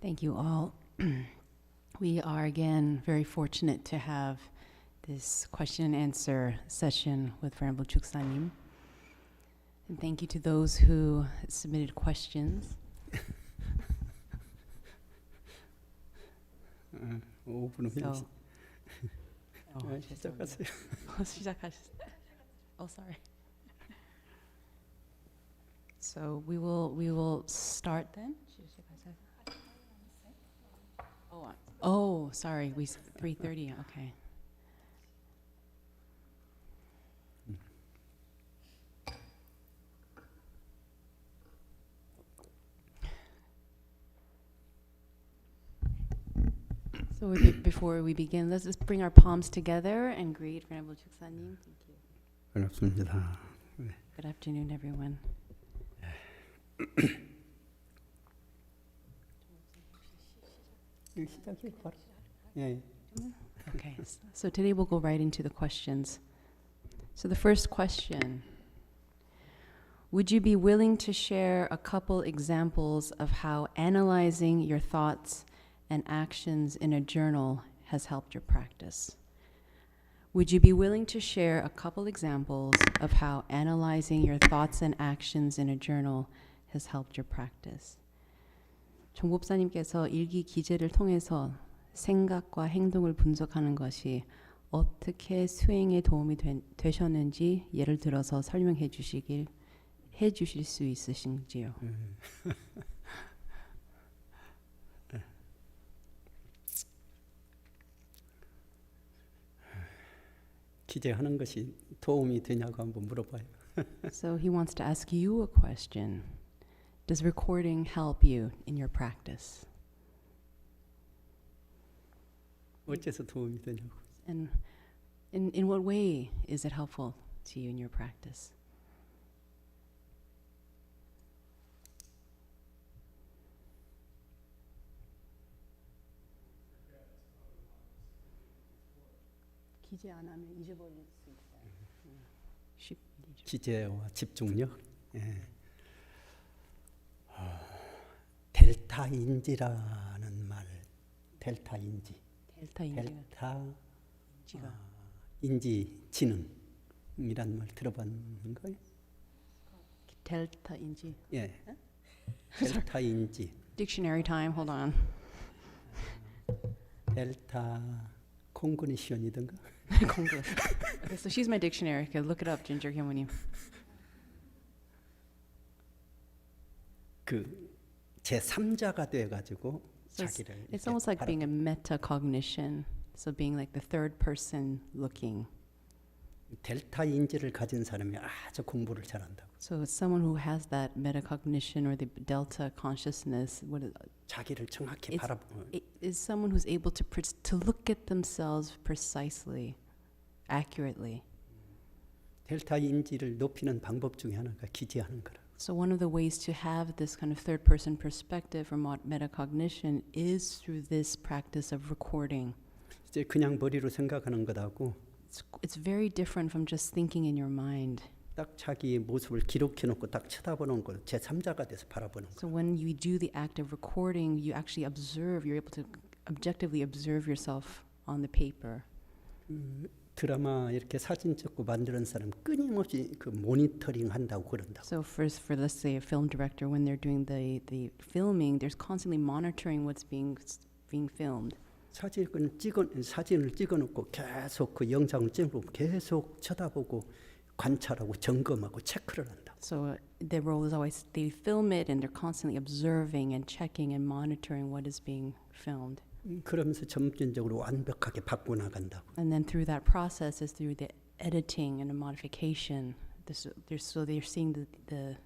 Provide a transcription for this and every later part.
Thank you all. We are again very fortunate to have this question and answer session with Venerable Juksanim. And thank you to those who submitted questions. 5분 후에 시작하세요. 시작하셨어요. Oh, sorry. So we will start then. Oh, sorry. We 3:30. Okay. So before we begin, let's just bring our palms together and greet Venerable Juksanim. Thank you. 반갑습니다. Good afternoon, everyone. 시작이 바로. 예. Okay, so today we'll go right into the questions. So the first question, would you be willing to share a couple examples of how analyzing your thoughts and actions in a journal has helped your practice? Would you be willing to share a couple examples of how analyzing your thoughts and actions in a journal has helped your practice? 정법사님께서 일기 기재를 통해서 생각과 행동을 분석하는 것이 어떻게 수행에 도움이 되셨는지 예를 들어서 설명해 주실 수 있으신지요? 기재하는 것이 도움이 되냐고 한번 물어봐요. So he wants to ask you a question. Does recording help you in your practice? 어째서 도움이 되냐고. And in what way is it helpful to you in your practice? 기재 안 하면 잊어버릴 수 있어요. 기재와 집중력. 예. 델타인지라는 말. 델타인지. 인지 지능이란 말 들어봤는 거예요? 델타인지. 예. 델타인지. Dictionary time. Hold on. 델타 콩그니션이든가. Okay, so she's my dictionary. Okay, look it up, Ginger Hyomo님. 그 제3자가 돼가지고 So 자기를. it's almost like being a metacognition. So being like the third person looking. 델타 인지를 가진 사람이 아주 공부를 잘한다고. So it's someone who has that metacognition or the delta consciousness. 자기를 정확히 바라보는. It is someone who's able to look at themselves precisely, accurately. 델타 인지를 높이는 방법 중에 하나가 기재하는 거라. So one of the ways to have this kind of third person perspective or metacognition is through this practice of recording. 이제 그냥 머리로 생각하는 것하고 It's very different from just thinking in your mind. 딱 자기 모습을 기록해 놓고 딱 쳐다보는 걸 제3자가 돼서 바라보는 거. So when you do the act of recording, you actually observe, you're able to objectively observe yourself on the paper. 드라마 이렇게 사진 찍고 만드는 사람 끊임없이 그 모니터링 한다고 그런다. So for let's say a film director, when they're doing the filming, there's constantly monitoring what's being filmed. 사진을 찍어놓고 계속 그 영상을 찍고 계속 쳐다보고 관찰하고 점검하고 체크를 한다. So their role is always they film it and they're constantly observing and checking and monitoring what is being filmed. 그러면서 점진적으로 완벽하게 바꿔 나간다고. And then through that process is through the editing and the modification. So they're seeing the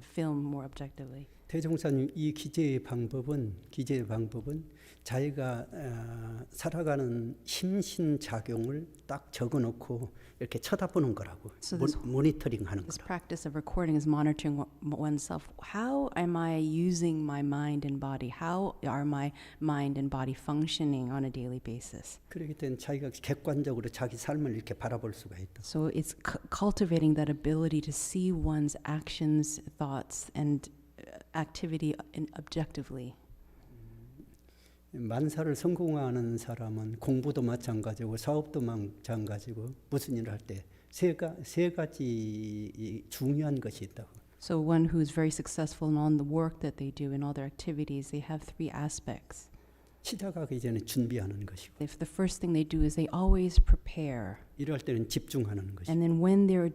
film more objectively. 대종사님 이 기재의 방법은 자기가 살아가는 심신 작용을 딱 적어놓고 이렇게 쳐다보는 거라고. So 모니터링하는 this 거라고. practice of recording is monitoring oneself. How am I using my mind and body? How are my mind and body functioning on a daily basis? 그렇기 때문에 자기가 객관적으로 자기 삶을 이렇게 바라볼 수가 있다. So it's cultivating that ability to see one's actions, thoughts, and activity objectively. 만사를 성공하는 사람은 공부도 마찬가지고 사업도 마찬가지고 무슨 일을 할 때 세 가지 중요한 것이 있다고. So one who's very successful in all the work that they do in all their activities, they have three aspects. 시작하기 전에 준비하는 것이고 If the first thing they do is they always prepare, 일할 때는 집중하는 것이고 and then when they're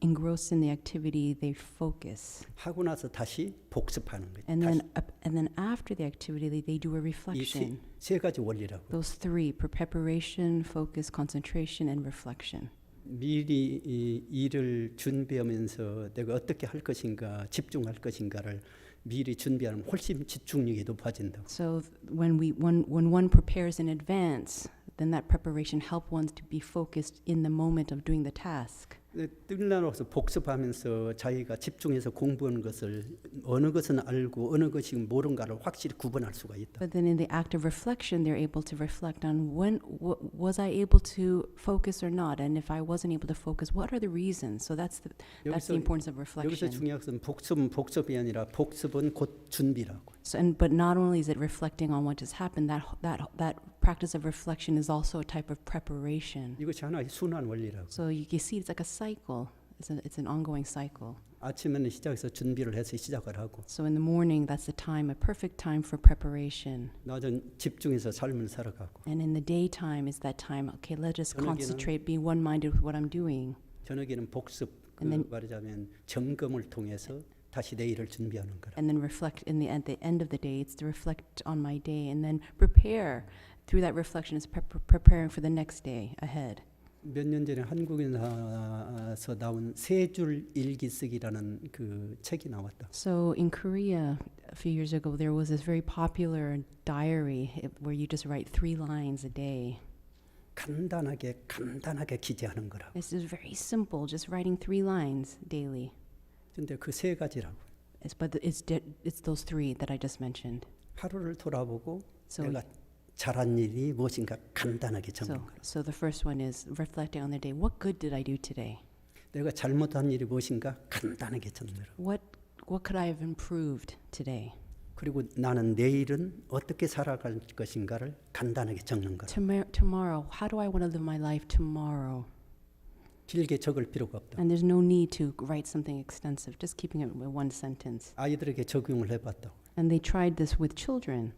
engrossed in the activity, they focus. 하고 나서 다시 복습하는 거죠. And then after the activity, they do a reflection. 세 가지 원리라고. Those three: preparation, focus, concentration, and reflection. 미리 이 일을 준비하면서 내가 어떻게 할 것인가, 집중할 것인가를 미리 준비하면 훨씬 집중력이 높아진다고. So when one prepares in advance, then that preparation helps one to be focused in the moment of doing the task. 뛰어나서 복습하면서 자기가 집중해서 공부하는 것을 어느 것은 알고 어느 것이 모른가를 확실히 구분할 수가 있다. But then in the act of reflection, they're able to reflect on when was I able to focus or not, and if I wasn't able to focus, what are the reasons? So that's the importance of 여기서 reflection. 중요한 것은 복습이 아니라 복습은 곧 준비라고. So but not only is it reflecting on what has happened, that practice of reflection is also a type of preparation. 이것이 하나의 순환 원리라고. So you see, it's like a cycle. It's an ongoing cycle. 아침에는 시작해서 준비를 해서 시작을 하고 So in the morning, that's the time, a perfect time for preparation. 낮은 집중해서 삶을 살아가고 And in the daytime is that time, okay, let's just 저녁에는- concentrate, be one-minded with what I'm doing. 저녁에는 복습 And then- 말하자면 점검을 통해서 다시 내일을 준비하는 거라. And then reflect at the end of the day, it's to reflect on my day and then prepare. Through that reflection is preparing for the next day ahead. 몇 년 전에 한국에서 나온 세 줄 일기 쓰기라는 그 책이 나왔다. So in Korea, a few years ago, there was this very popular diary where you just write 3 lines a day. 간단하게 기재하는 거라. It's just very simple, just writing 3 lines daily. 근데 그 세 가지라고. It's those 3 that I just mentioned. 하루를 돌아보고 So- 내가 잘한 일이 무엇인가 간단하게 적는 거라. So the first one is reflecting on the day. What good did I do today? 내가 잘못한 일이 무엇인가 간단하게 적는 거라. What could I have improved today? 그리고 나는 내일은 어떻게 살아갈 것인가를 간단하게 적는 거라. Tomorrow, how do I want to live my life tomorrow? 길게 적을 필요가 없다. And there's no need to write something extensive, just keeping it with one sentence. 아이들에게 적용을 해봤다고. And they tried this with children.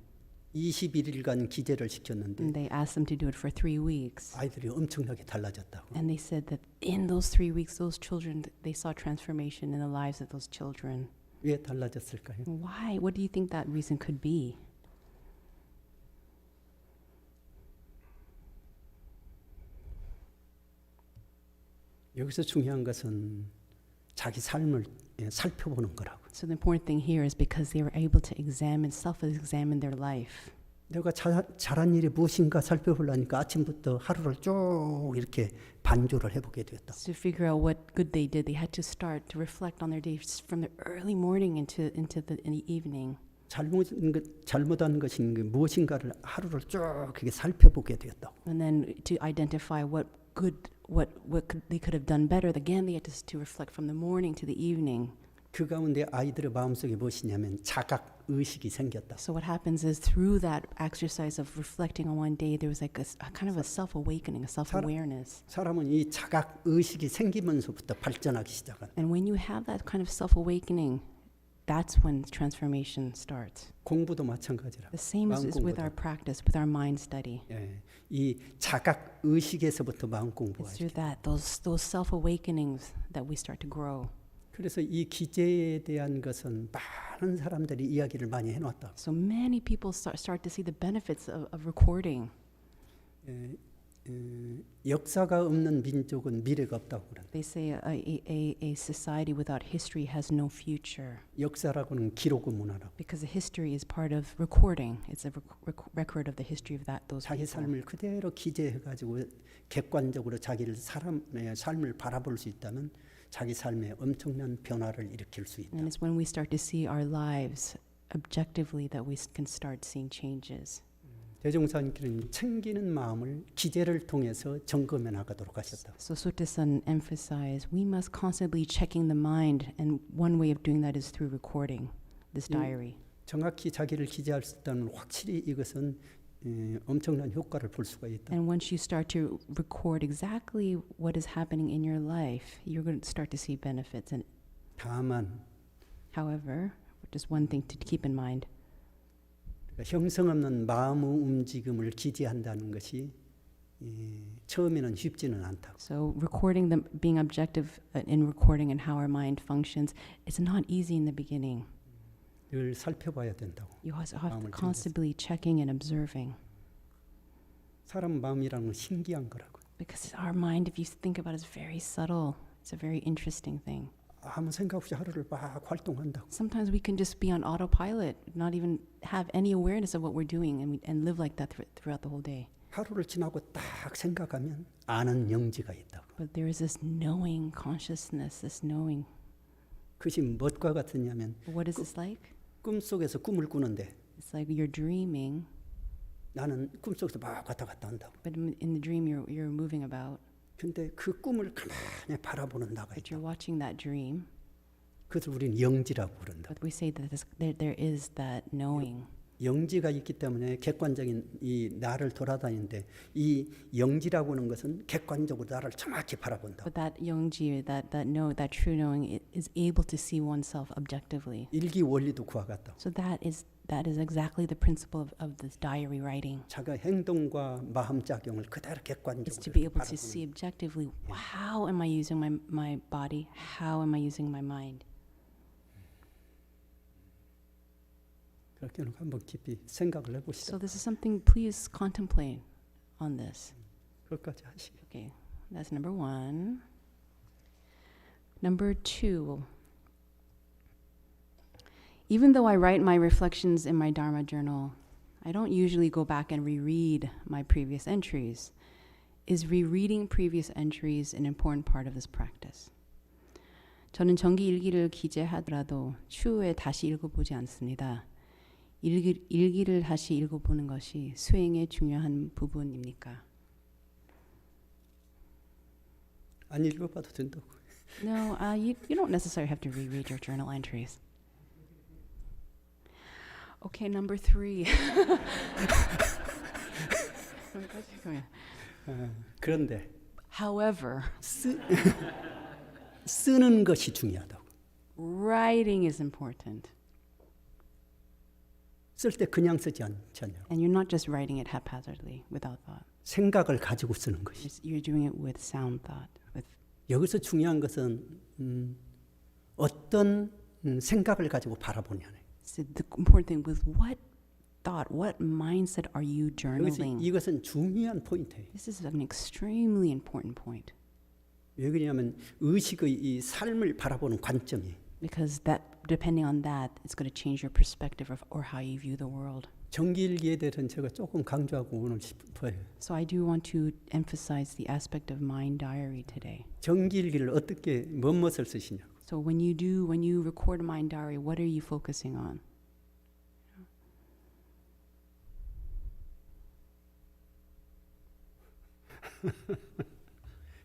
21일간 기재를 시켰는데 And they asked them to do it for 3 weeks. 아이들이 엄청나게 달라졌다고. And they said that in those 3 weeks, those children, they saw transformation in the lives of those children. 왜 달라졌을까요? Why? What do you think that reason could be? 여기서 중요한 것은 자기 삶을 살펴보는 거라고. So the important thing here is because they were able to self-examine their life. 내가 잘한 일이 무엇인가 살펴보려니까 아침부터 하루를 쭉 이렇게 반조를 해보게 되었다. To figure out what good they did, they had to start to reflect on their day from the early morning in the evening. 잘못한 것이 무엇인가를 하루를 쭉 그렇게 살펴보게 되었다. And then to identify what they could have done better. Again, they had to reflect from the morning to the evening. 그 가운데 아이들의 마음속에 무엇이냐면 자각 의식이 생겼다. So what happens is through that exercise of reflecting on one day, there was like a kind of a self-awakening, a self-awareness. 사람은 이 자각 의식이 생기면서부터 발전하기 시작한다. And when you have that kind of self-awakening, that's when transformation starts. 공부도 마찬가지라. The same is with our practice, with our mind study. 예, 이 자각 의식에서부터 마음 공부가. It's through that, those self-awakenings that we start to grow. 그래서 이 기재에 대한 것은 많은 사람들이 이야기를 많이 해놨다. So many people start to see the benefits of recording. 역사가 없는 민족은 미래가 없다고 그래. They say a society without history has no future. 역사라고는 기록의 문화라고. Because the history is part of recording. It's a record of the history of those 자기 people. 삶을 그대로 기재해가지고 객관적으로 자기를 사람의 삶을 바라볼 수 있다면 자기 삶에 엄청난 변화를 일으킬 수 있다. And it's when we start to see our lives objectively that we can start seeing changes. 대종사님께는 챙기는 마음을 기재를 통해서 점검해 나가도록 하셨다. So Sutta-san emphasized we must constantly checking the mind, and one way of doing that is through recording this diary. 정확히 자기를 기재할 수 있다면 확실히 이것은 엄청난 효과를 볼 수가 있다. And once you start to record exactly what is happening in your life, you're going to start to see benefits. And 다만 however, just one thing to keep in mind. 형성 없는 마음의 움직임을 기재한다는 것이 처음에는 쉽지는 않다고. So recording them, being objective in recording and how our mind functions, it's not easy in the beginning. 늘 살펴봐야 된다고. You also have to 마음을 constantly checking and observing. 사람 마음이라는 건 신기한 거라고. Because our mind, if you think about it, is very subtle. It's a very interesting thing. 아무 생각 없이 하루를 막 활동한다고. Sometimes we can just be on autopilot, not even have any awareness of what we're doing, and live like that throughout the whole day. 하루를 지나고 딱 생각하면 아는 영지가 있다고. But there is this knowing consciousness, this knowing. 그것이 무엇과 같으냐면 But what is this like? 꿈속에서 꿈을 꾸는데 It's like you're dreaming, 나는 꿈속에서 막 왔다 갔다 한다고. but in the dream you're moving about. 근데 그 꿈을 가만히 바라보는 나가 But 있다. you're watching that dream. 그것을 우리는 영지라고 부른다. But we say that there is that knowing. 영지가 있기 때문에 객관적인 이 나를 돌아다니는데 이 영지라고 하는 것은 객관적으로 나를 정확히 바라본다. But that yongji, that true knowing is able to see oneself objectively. 일기 원리도 그와 같다. So that is exactly the principle of this diary writing. 자가 행동과 마음 작용을 그대로 Is to 객관적으로 be able to 바라보는. see objectively, how am I using my body? How am I using my mind? 그렇게 한번 깊이 생각을 해보시다. So this is something, please contemplate on this. 그것까지 하시기. Okay, that's number 1. Number 2. Even though I write my reflections in my Dharma journal, I don't usually go back and reread my previous entries. Is rereading previous entries an important part of this practice? 저는 정기 일기를 기재하더라도 추후에 다시 읽어보지 않습니다. 일기를 다시 읽어보는 것이 수행의 중요한 부분입니까? 안 읽어봐도 된다고. No, you don't necessarily have to reread your journal entries. Okay, number 3. 그런데 However, 쓰는 것이 중요하다고. writing is important. 쓸 때 그냥 쓰지 않잖아요. And you're not just writing it haphazardly, without thought. 생각을 가지고 쓰는 것이. You're doing it with sound thought. 여기서 중요한 것은 어떤 생각을 가지고 바라보냐는. So the important thing with what thought, what mindset are you journaling? 이것은 중요한 포인트예요. This is an extremely important point. 왜 그러냐면 의식의 이 삶을 바라보는 관점이. Because that, depending on that, it's going to change your perspective or how you view the world. 정기일기에 대해서는 제가 조금 강조하고 오늘 싶어요. So I do want to emphasize the aspect of mind diary today. 정기일기를 어떻게 무엇을 쓰시냐? So when you record a mind diary, what are you focusing on?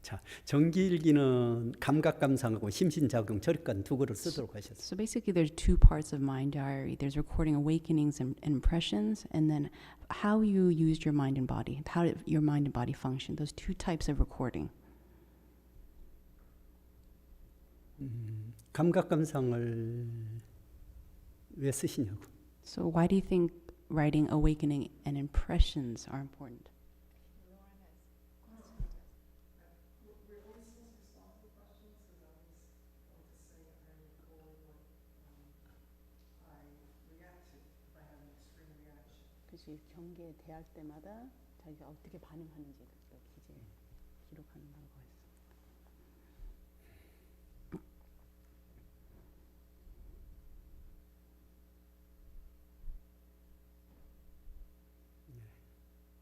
자, 정기일기는 감각감상하고 심신작용 절간 두 거를 쓰도록 하셨어요. So basically there's 2 parts of mind diary. There's recording awakenings and impressions, and then how you used your mind and body, how did your mind and body function. Those 2 types of recording. 감각감상을 왜 쓰시냐고. So why do you think writing awakening and impressions are important? 그치, 경계 대할 때마다 자기가 어떻게 반응하는지 기록한다고 했어.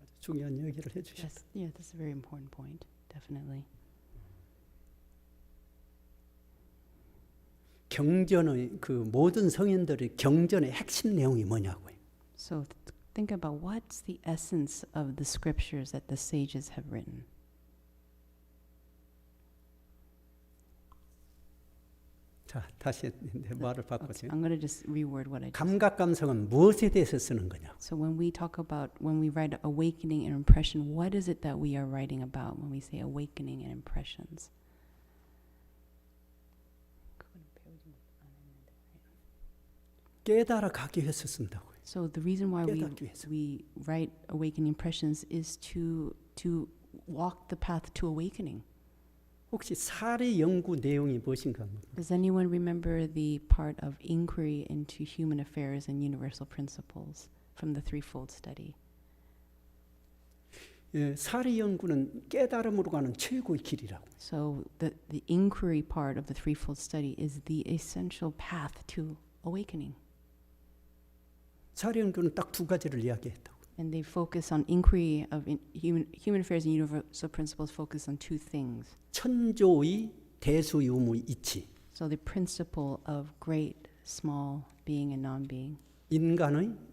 아주 중요한 얘기를 해주셨다. Yeah, that's a very important point, definitely. 경전의 그 모든 성인들의 경전의 핵심 내용이 뭐냐고요. So think about what's the essence of the scriptures that the sages have written. 자, 다시 내 말을 바꾸세요. I'm going to just reword what I just 감각 감성은 무엇에 대해서 쓰는 거냐? So when we talk about, when we write awakening and impression, what is it that we are writing about when we say awakening and impressions? 깨달아 가기 위해서 쓴다고요. So the reason why 깨닫기 위해서. we write awakening impressions is to walk the path to awakening. 혹시 사례 연구 내용이 무엇인가? Does anyone remember the part of inquiry into human affairs and universal principles from the threefold study? 예, 사례 연구는 깨달음으로 가는 최고의 길이라고. So the inquiry part of the threefold study is the essential path to awakening. 사례 연구는 딱 두 가지를 이야기했다고. And they focus on inquiry of human affairs and universal principles focus on two things. 천조의 대수유무 이치. So the principle of great, small, being and non-being.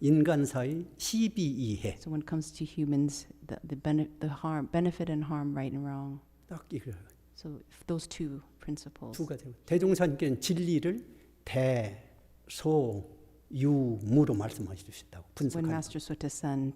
인간사의 시비이해. So when it comes to humans, the benefit and harm, right and wrong. 딱 이거 So those two principles. 두 가지. 대종사님께는 진리를 대소유무로 말씀해 주셨다고 When 분석한. Master Sotasan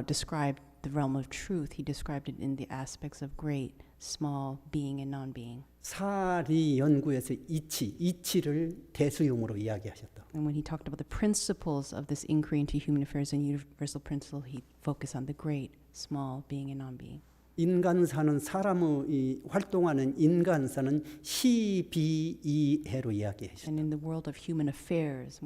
described the realm of truth, he described it in the aspects of great, small, being and non-being. 사리 연구에서 이치를 대수유무로 이야기하셨다. And when he talked about the principles of this inquiry into human affairs and universal principle, he focused on the great, small, being and non-being. 인간사는 사람의 활동하는 인간사는 시비이해로 이야기하셨다. And in the world of human affairs,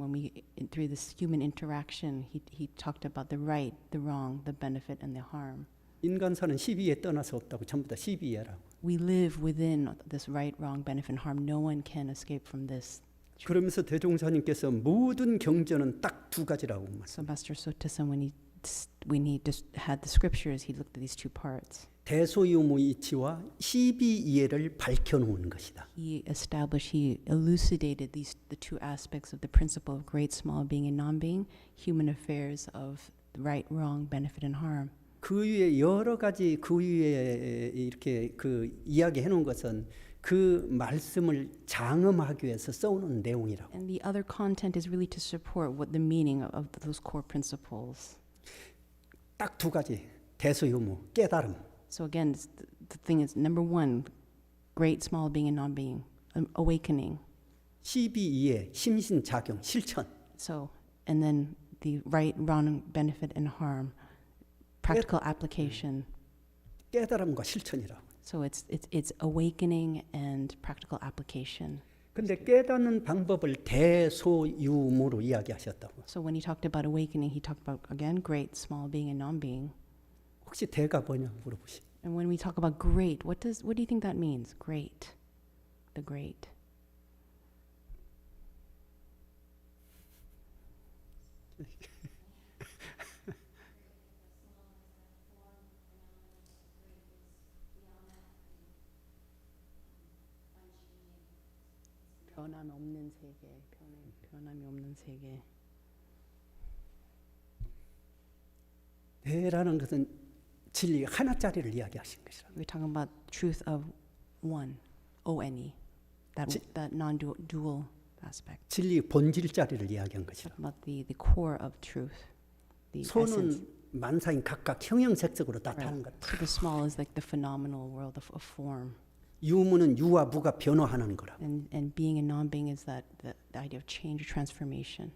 through this human interaction, he talked about the right, the wrong, the benefit and the harm. 인간사는 시비에 떠나서 없다고 전부 다 시비해라고. We live within this right, wrong, benefit and harm. No one can escape from this. 그러면서 대종사님께서 모든 경전은 딱 두 가지라고 말씀. So Master Sotasan, when he just had the scriptures, he looked at these two parts. 대소유무 이치와 시비이해를 밝혀놓은 것이다. He elucidated the two aspects of the principle of great, small, being and non-being, human affairs of right, wrong, benefit and harm. 그 위에 여러 가지 그 위에 이렇게 그 이야기해 놓은 것은 그 말씀을 장엄하기 위해서 써오는 내용이라고. And the other content is really to support what the meaning of those core principles. 딱 두 가지 대소유무 깨달음. So again, the thing is, number one, great, small, being and non-being, awakening. 시비이해 심신작용 실천. So, and then the right, wrong, benefit and harm, practical application. 깨달음과 실천이라고. So it's awakening and practical application. 근데 깨닫는 방법을 대소유무로 이야기하셨다고. So when he talked about awakening, he talked about again great, small, being and non-being. 혹시 대가 뭐냐 물어보시. And when we talk about great, what do you think that means? Great, the great. 변함이 없는 세계, 변함이 없는 세계. 대라는 것은 진리 하나짜리를 이야기하신 것이라. We're talking about truth of one, O-N-E, that non-dual aspect. 진리 본질짜리를 이야기한 것이라. Talking about the core of truth, the essence. 소는 만사인 각각 형형색색으로 나타나는 것. So the small is like the phenomenal world of form. 유무는 유와 무가 변화하는 거라. And being and non-being is that the idea of change, transformation.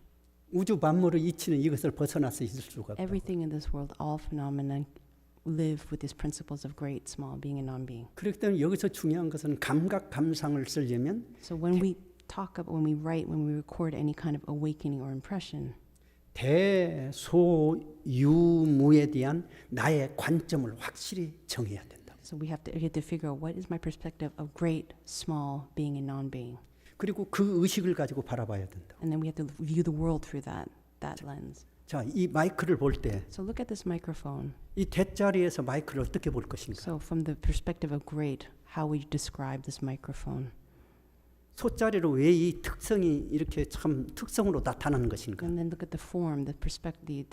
우주 만물의 이치는 이것을 벗어나서 있을 수가 없다. Everything in this world, all phenomena live with these principles of great, small, being and non-being. 그렇기 때문에 여기서 중요한 것은 감각 감상을 쓰려면 So when we record any kind of awakening or impression, 대소유무에 대한 나의 관점을 확실히 정해야 된다. so we have to figure out what is my perspective of great, small, being and non-being. 그리고 그 의식을 가지고 바라봐야 된다. And then we have to view the world through that lens. 자, 이 마이크를 볼 때 So look at this microphone. 이 대자리에서 마이크를 어떻게 볼 것인가? So from the perspective of great, how would you describe this microphone? 소자리로 왜 이 특성이 이렇게 참 특성으로 나타나는 것인가? And then look at the form, the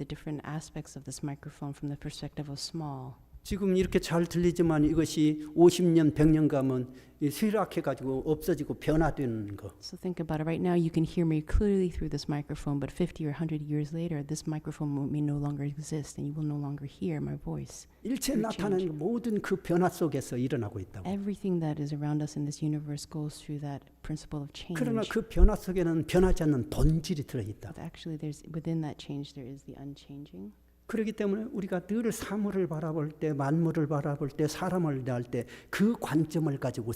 different aspects of this microphone from the perspective of small. 지금 이렇게 잘 들리지만 이것이 50년, 100년 가면 쇠락해가지고 없어지고 변화되는 거. So think about it. Right now, you can hear me clearly through this microphone, but 50 or 100 years later, this microphone may no longer exist, and you will no longer hear my voice. 일체에 나타나는 모든 그 변화 속에서 일어나고 있다고. Everything that is around us in this universe goes through that principle of change. 그러나 그 변화 속에는 변하지 않는 본질이 들어있다. But actually, there's within that change, there is the unchanging. 그렇기 때문에 우리가 늘 사물을 바라볼 때, 만물을 바라볼 때, 사람을 대할 때 그 관점을 가지고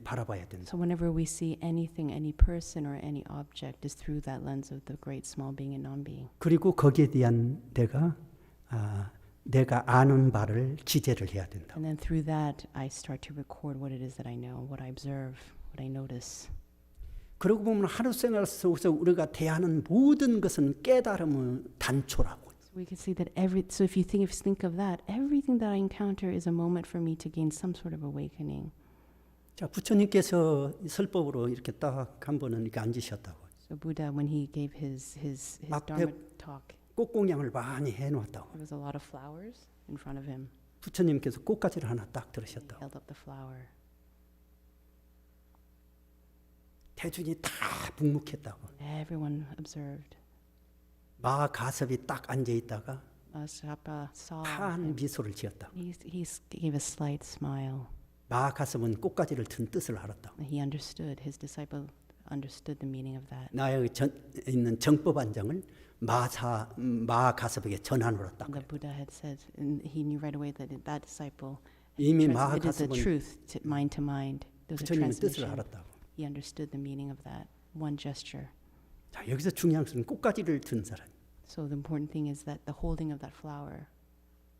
바라봐야 된다. So whenever we see anything, any person or any object is through that lens of the great small being and non-being. 그리고 거기에 대한 내가 아는 바를 기재를 해야 된다. And then through that, I start to record what it is that I know, what I observe, what I notice. 그러고 보면 하루 생활 속에서 우리가 대하는 모든 것은 깨달음의 단초라고. We can see that so if you think of that, everything that I encounter is a moment for me to gain some sort of awakening. 자, 부처님께서 설법으로 이렇게 딱 한 번은 이렇게 앉으셨다고. So Buddha, when he gave his 앞에 Dharma talk, 꽃공양을 많이 해놓았다고. there was a lot of flowers in front of him. 부처님께서 꽃가지를 하나 딱 He 들으셨다고. held up the flower. 대중이 다 묵묵했다고. Everyone observed. 마가섭이 딱 앉아 있다가 Asapa saw 한 him. 미소를 지었다. He gave a slight smile. 마가섭은 꽃가지를 든 뜻을 알았다. He understood. His disciple understood the meaning of that. 나의 있는 정법안정을 마가섭에게 전하노라 딱. And the Buddha had said, and he knew right away that that disciple 이미 transmitted the 마가섭은 truth to mind. There was a 부처님의 뜻을 transmission. 알았다고. He understood the meaning of that one gesture. 자, 여기서 중요한 것은 꽃가지를 든 사람. So the important thing is that the holding of that flower.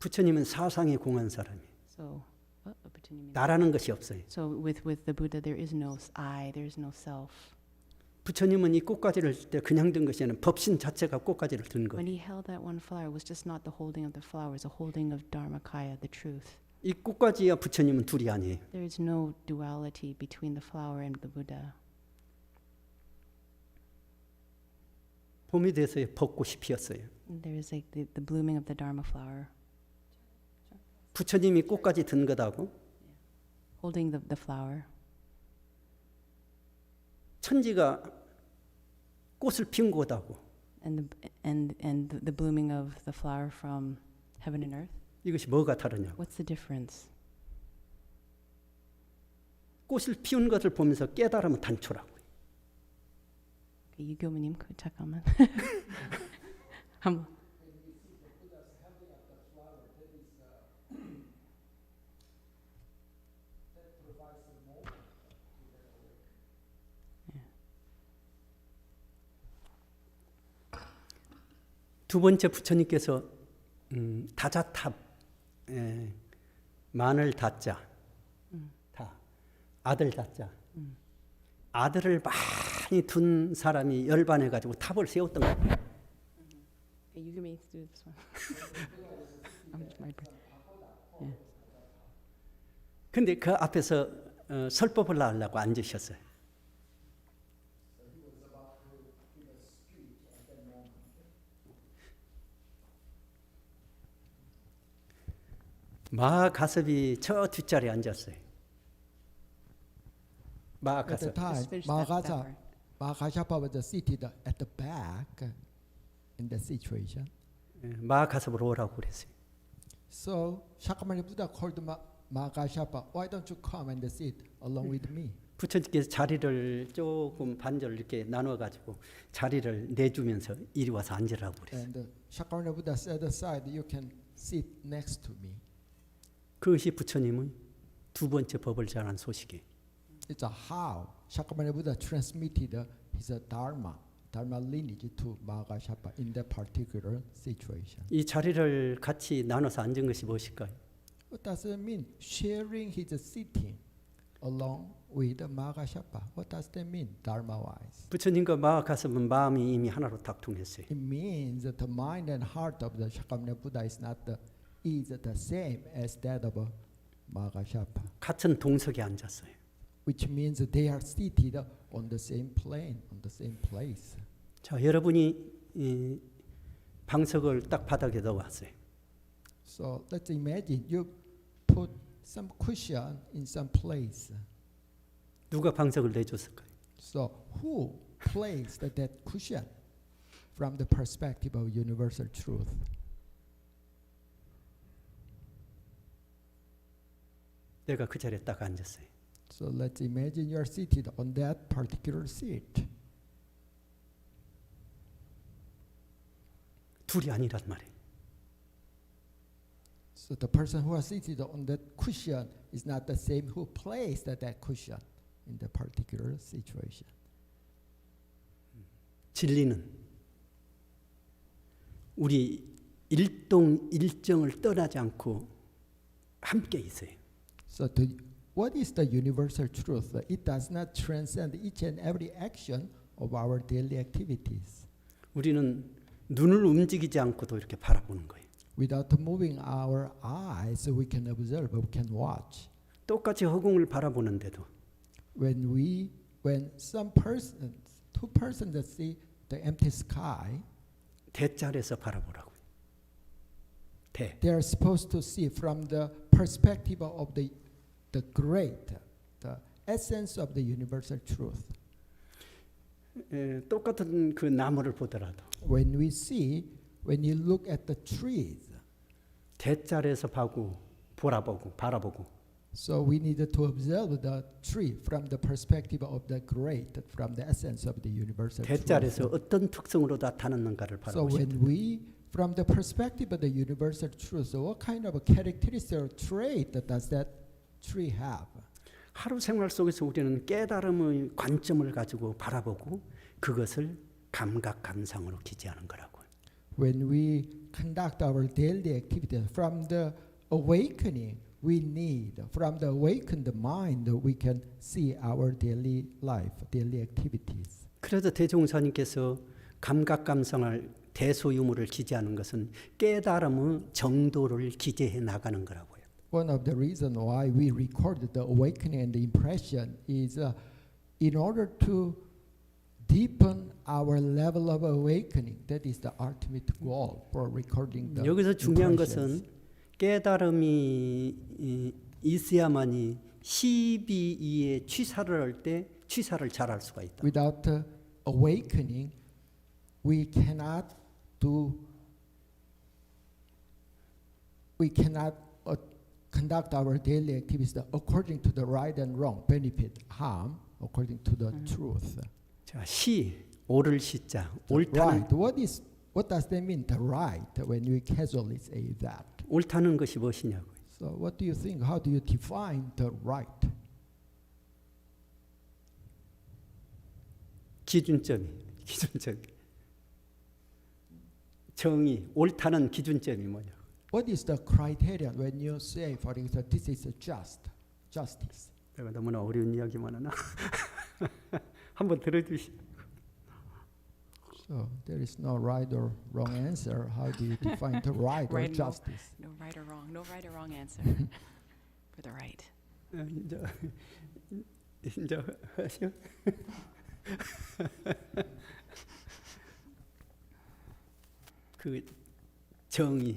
부처님은 사상에 공한 사람이에요. So, 부처님이- 나라는 것이 없어요. So with the Buddha, there is no I, there is no self. 부처님은 이 꽃가지를 들 때 그냥 든 것이 아니라 법신 자체가 꽃가지를 든 거예요. When he held that one flower, it was just not the holding of the flower, it was a holding of Dharmakaya, the truth. 이 꽃가지와 부처님은 둘이 아니에요. There is no duality between the flower and the Buddha. 봄이 돼서 벚꽃이 피었어요. There is like the blooming of the Dharma flower, 부처님이 꽃가지 든 거다고 holding the flower. 천지가 꽃을 피운 거다고 And the blooming of the flower from heaven and earth. 이것이 뭐가 다르냐고. What's the difference? 꽃을 피운 것을 보면서 깨달으면 단초라고. Okay, 유교무님, 잠깐만. 한번. 두 번째 부처님께서 다자탑 마늘 다자 다 아들 다자 아들을 많이 둔 사람이 열반해 가지고 탑을 세웠던 거예요. Okay, you can make do this one. My brain. Yeah. 근데 그 앞에서 설법을 하려고 앉으셨어요. 마가섭이 저 뒷자리에 앉았어요. At the 마가섭. time, finish that part. Mahakashapa was seated at the back in the situation. 마가섭으로 오라고 그랬어요. So Shakyamuni Buddha called Mahakashapa, why don't you come and sit along with me? 부처님께서 자리를 조금 반절 이렇게 나눠 가지고 자리를 내주면서 이리 와서 앉으라고 그랬어요. And Shakyamuni Buddha said aside, you can sit next to me. 그것이 부처님의 두 번째 법을 전한 소식이에요. It's how Shakyamuni Buddha transmitted his Dharma lineage to Mahakashapa in that particular situation. 이 자리를 같이 나눠서 앉은 것이 무엇일까요? What does it mean? Sharing his sitting along with Mahakashapa. What does that mean, Dharma-wise? 부처님과 마가섭은 마음이 이미 하나로 딱 통했어요. It means that the mind and heart of the Shakyamuni Buddha is the same as that of Mahakashapa, 같은 동석에 앉았어요. which means that they are seated on the same plane, on the same place. 자, 여러분이 이 방석을 딱 바닥에 넣어왔어요. So let's imagine you put some cushion in some place. 누가 방석을 내줬을까요? So who placed that cushion from the perspective of universal truth? 내가 그 자리에 딱 앉았어요. So let's imagine you're seated on that particular seat. 둘이 아니란 말이에요. So the person who is seated on that cushion is not the same who placed that cushion in the particular situation. 진리는 우리 일동일정을 떠나지 않고 함께 있어요. So what is the universal truth? It does not transcend each and every action of our daily activities. 우리는 눈을 움직이지 않고도 이렇게 바라보는 거예요. Without moving our eyes, we can observe, we can watch. 똑같이 허공을 바라보는데도 When some persons, two persons that see the empty sky, 대자리에서 바라보라고요. 대. they are supposed to see from the perspective of the great, the essence of the universal truth. 똑같은 그 나무를 보더라도 When you look at the trees, 대자리에서 바라보고 so we needed to observe the tree from the perspective of the great, from the essence of the universal 대자리에서 truth. 어떤 특성으로 나타났는가를 So 바라보시다. when we, from the perspective of the universal truth, so what kind of a characteristic or trait does that tree have? 하루 생활 속에서 우리는 깨달음의 관점을 가지고 바라보고 그것을 감각 감상으로 기재하는 거라고요. When we conduct our daily activities from the awakening, we need, from the awakened mind, we can see our daily life, daily activities. 그래서 대종사님께서 감각 감상을 대소유무를 기재하는 것은 깨달음의 정도를 기재해 나가는 거라고요. One of the reasons why we record the awakening and the impression is in order to deepen our level of awakening. That is the ultimate goal for recording the 여기서 중요한 impressions. 것은 깨달음이 있어야만이 시비이의 취사를 할 때 취사를 잘할 수가 있다. Without awakening, we cannot conduct our daily activities according to the right and wrong, benefit, harm, according to the truth. 자, 옳을 시자, The 옳다는 right. What does that mean? The right. When we casually say that. 옳다는 것이 무엇이냐고요. So what do you think? How do you define the right? 기준점이 정의, 옳다는 기준점이 뭐냐. What is the criterion when you say, for example, this is justice? 내가 너무나 어려운 이야기만 하나. 한번 들어주시죠. So there is no right or wrong answer. How do you define the right or Right, no. justice? No right or wrong. No right or wrong answer for the right. 이제 하시오. 그 정의,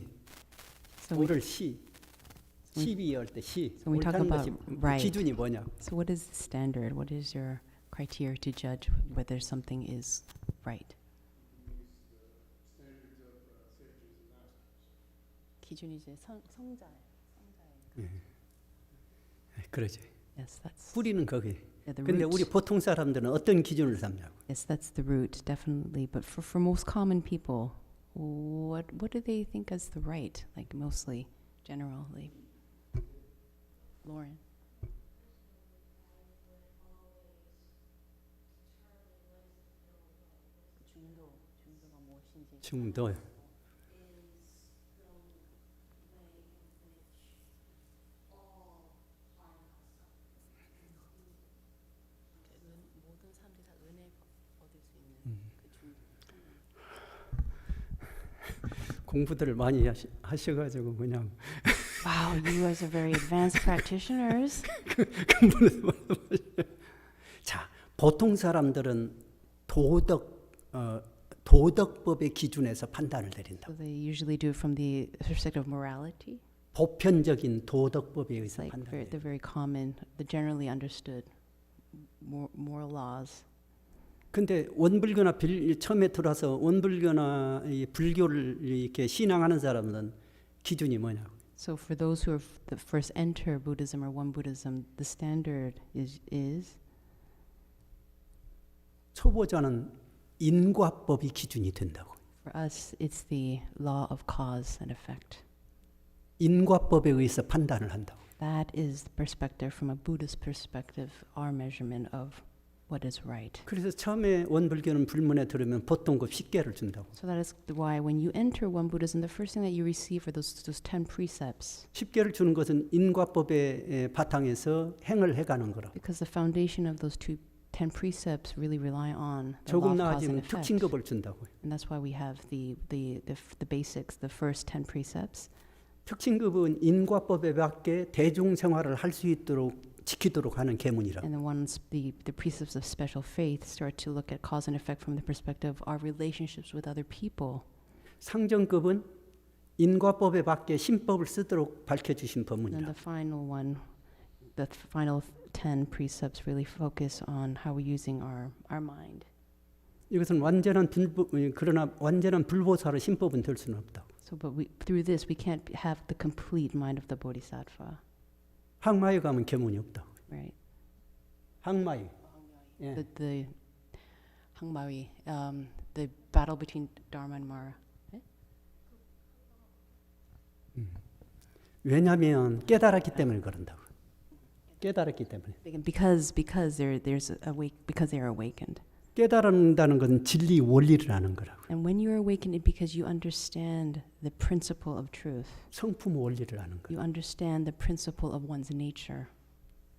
So we, 옳을 시비할 때 So we talk 옳다는 about 것이 right. 기준이 뭐냐. so what is the standard? What is your criteria to judge whether something is right? 기준이 이제 그러지. Yes, that's 뿌리는 거기. yeah, the 근데 우리 root. 보통 사람들은 어떤 기준을 삼냐고. Yes, that's the root, definitely. But for most common people, what do they think as the right? Like mostly, generally. Lauren. 중도. 공부들을 많이 하셔가지고 그냥 Wow, you guys are very advanced practitioners. 자, 보통 사람들은 도덕법의 기준에서 판단을 내린다. So they usually do it from the perspective of morality. 보편적인 도덕법에 It's 의해서 like 판단해요. the very common, the generally understood moral laws. 근데 원불교나 처음에 들어와서 원불교나 이 불교를 이렇게 신앙하는 사람은 기준이 뭐냐고. So for those who are the first enter Buddhism or one Buddhism, the standard is 초보자는 인과법이 기준이 된다고. for us it's the law of cause and effect. 인과법에 의해서 판단을 한다고. That is the perspective from a Buddhist perspective, our measurement of what is right. 그래서 처음에 원불교는 불문에 들으면 보통 그 10개를 준다고. So that is why when you enter one Buddhism, the first thing that you receive are those 10 precepts. 10개를 주는 것은 인과법의 바탕에서 행을 해가는 거라. Because the foundation of those 10 precepts really rely on the law 조금 of cause and 나아지면 effect. 특징급을 준다고요. And that's why we have the basics, the first 10 precepts. 특징급은 인과법에 맞게 대중생활을 할 수 있도록 지키도록 하는 계문이라. And the ones, the precepts of special faith start to look at cause and effect from the perspective of our relationships with other people. 상정급은 인과법에 맞게 신법을 쓰도록 밝혀주신 And 법문이라. the final one, the final 10 precepts really focus on how we're using our mind. 이것은 그러나 완전한 불보살의 신법은 될 수는 없다. So, but through this, we can't have the complete mind of the Bodhisattva, 항마에 가면 계문이 없다. right? 항마에. 예. The Hangmawi, the battle between Dharma and Mara. 왜냐하면 깨달았기 때문에 그런다고. 깨달았기 때문에. Because they are awakened. 깨달은다는 것은 진리 원리를 아는 거라고. And when you're awakened, it's because you understand the principle of truth. 성품 원리를 아는 거예요. You understand the principle of one's nature.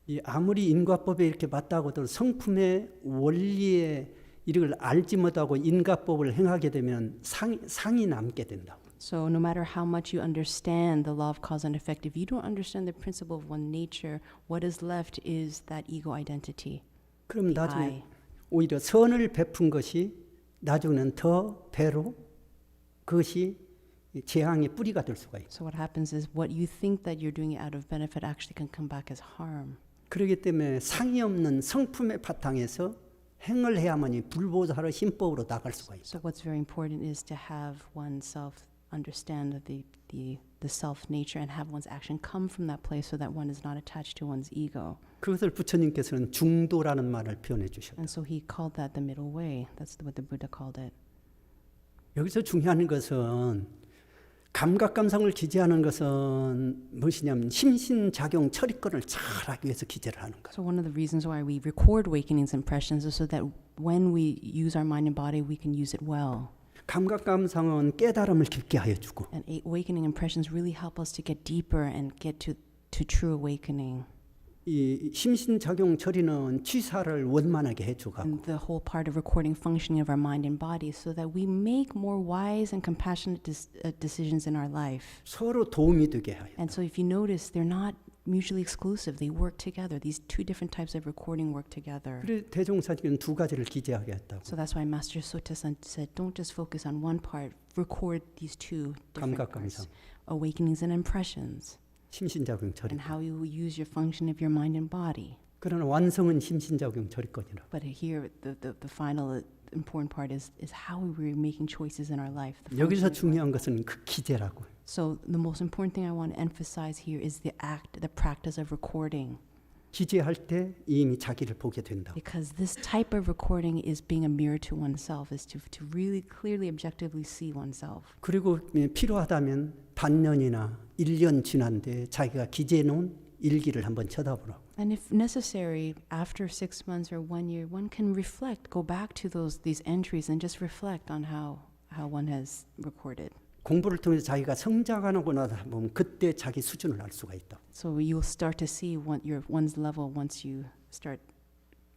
이 아무리 인과법에 이렇게 맞다고도 성품의 원리에 이걸 알지 못하고 인과법을 행하게 되면 상이 남게 된다고. So no matter how much you understand the law of cause and effect, if you don't understand the principle of one nature, what is left is that ego identity. 그럼 the 나중에 I. 오히려 선을 베푼 것이 나중에는 더 배로 그것이 재앙의 뿌리가 될 수가 있어요. So what happens is what you think that you're doing out of benefit actually can come back as harm. 그렇기 때문에 상이 없는 성품의 바탕에서 행을 해야만이 불보살의 신법으로 나갈 수가 있어요. So what's very important is to have oneself understand the self nature and have one's action come from that place so that one is not attached to one's ego. 그것을 부처님께서는 중도라는 말을 표현해 주셨다. And so he called that the middle way. That's what the Buddha called it. 여기서 중요한 것은 감각 감성을 기재하는 것은 무엇이냐면 심신작용 처리권을 잘하기 위해서 기재를 하는 거예요. So one of the reasons why we record awakenings impressions is so that when we use our mind and body, we can use it well. 감각 감성은 깨달음을 깊게 하여 주고 And awakening impressions really help us to get deeper and get to true awakening. 이 심신작용 처리는 취사를 원만하게 해주고 And the whole part of recording functioning of our mind and body so that we make more wise and compassionate decisions in our life. 서로 도움이 되게 해요. And so if you notice, they're not mutually exclusive. They work together. These two different types of recording work together. 그래서 대종사직은 두 가지를 기재하게 했다고. So that's why Master Sutta said, don't just focus on one part. Record these two different 감각 parts. 감상, Awakenings and impressions. 심신작용 처리. And how you use your function of your mind and body. 그러나 완성은 심신작용 처리권이라. But here, the final important part is how we're making choices in our life. the 여기서 function of 중요한 것은 그 기재라고. So the most important thing I want to emphasize here is the practice of recording. 기재할 때 이미 자기를 보게 된다고. Because this type of recording is being a mirror to oneself, is to really clearly objectively see oneself. 그리고 필요하다면 반년이나 1년 지난 뒤에 자기가 기재해 놓은 일기를 한번 쳐다보라고. And if necessary, after 6 months or 1 year, one can reflect, go back to these entries and just reflect on how one has recorded. 공부를 통해서 자기가 성장하는 거나 보면 그때 자기 수준을 알 수가 있다. So you'll start to see one's level once you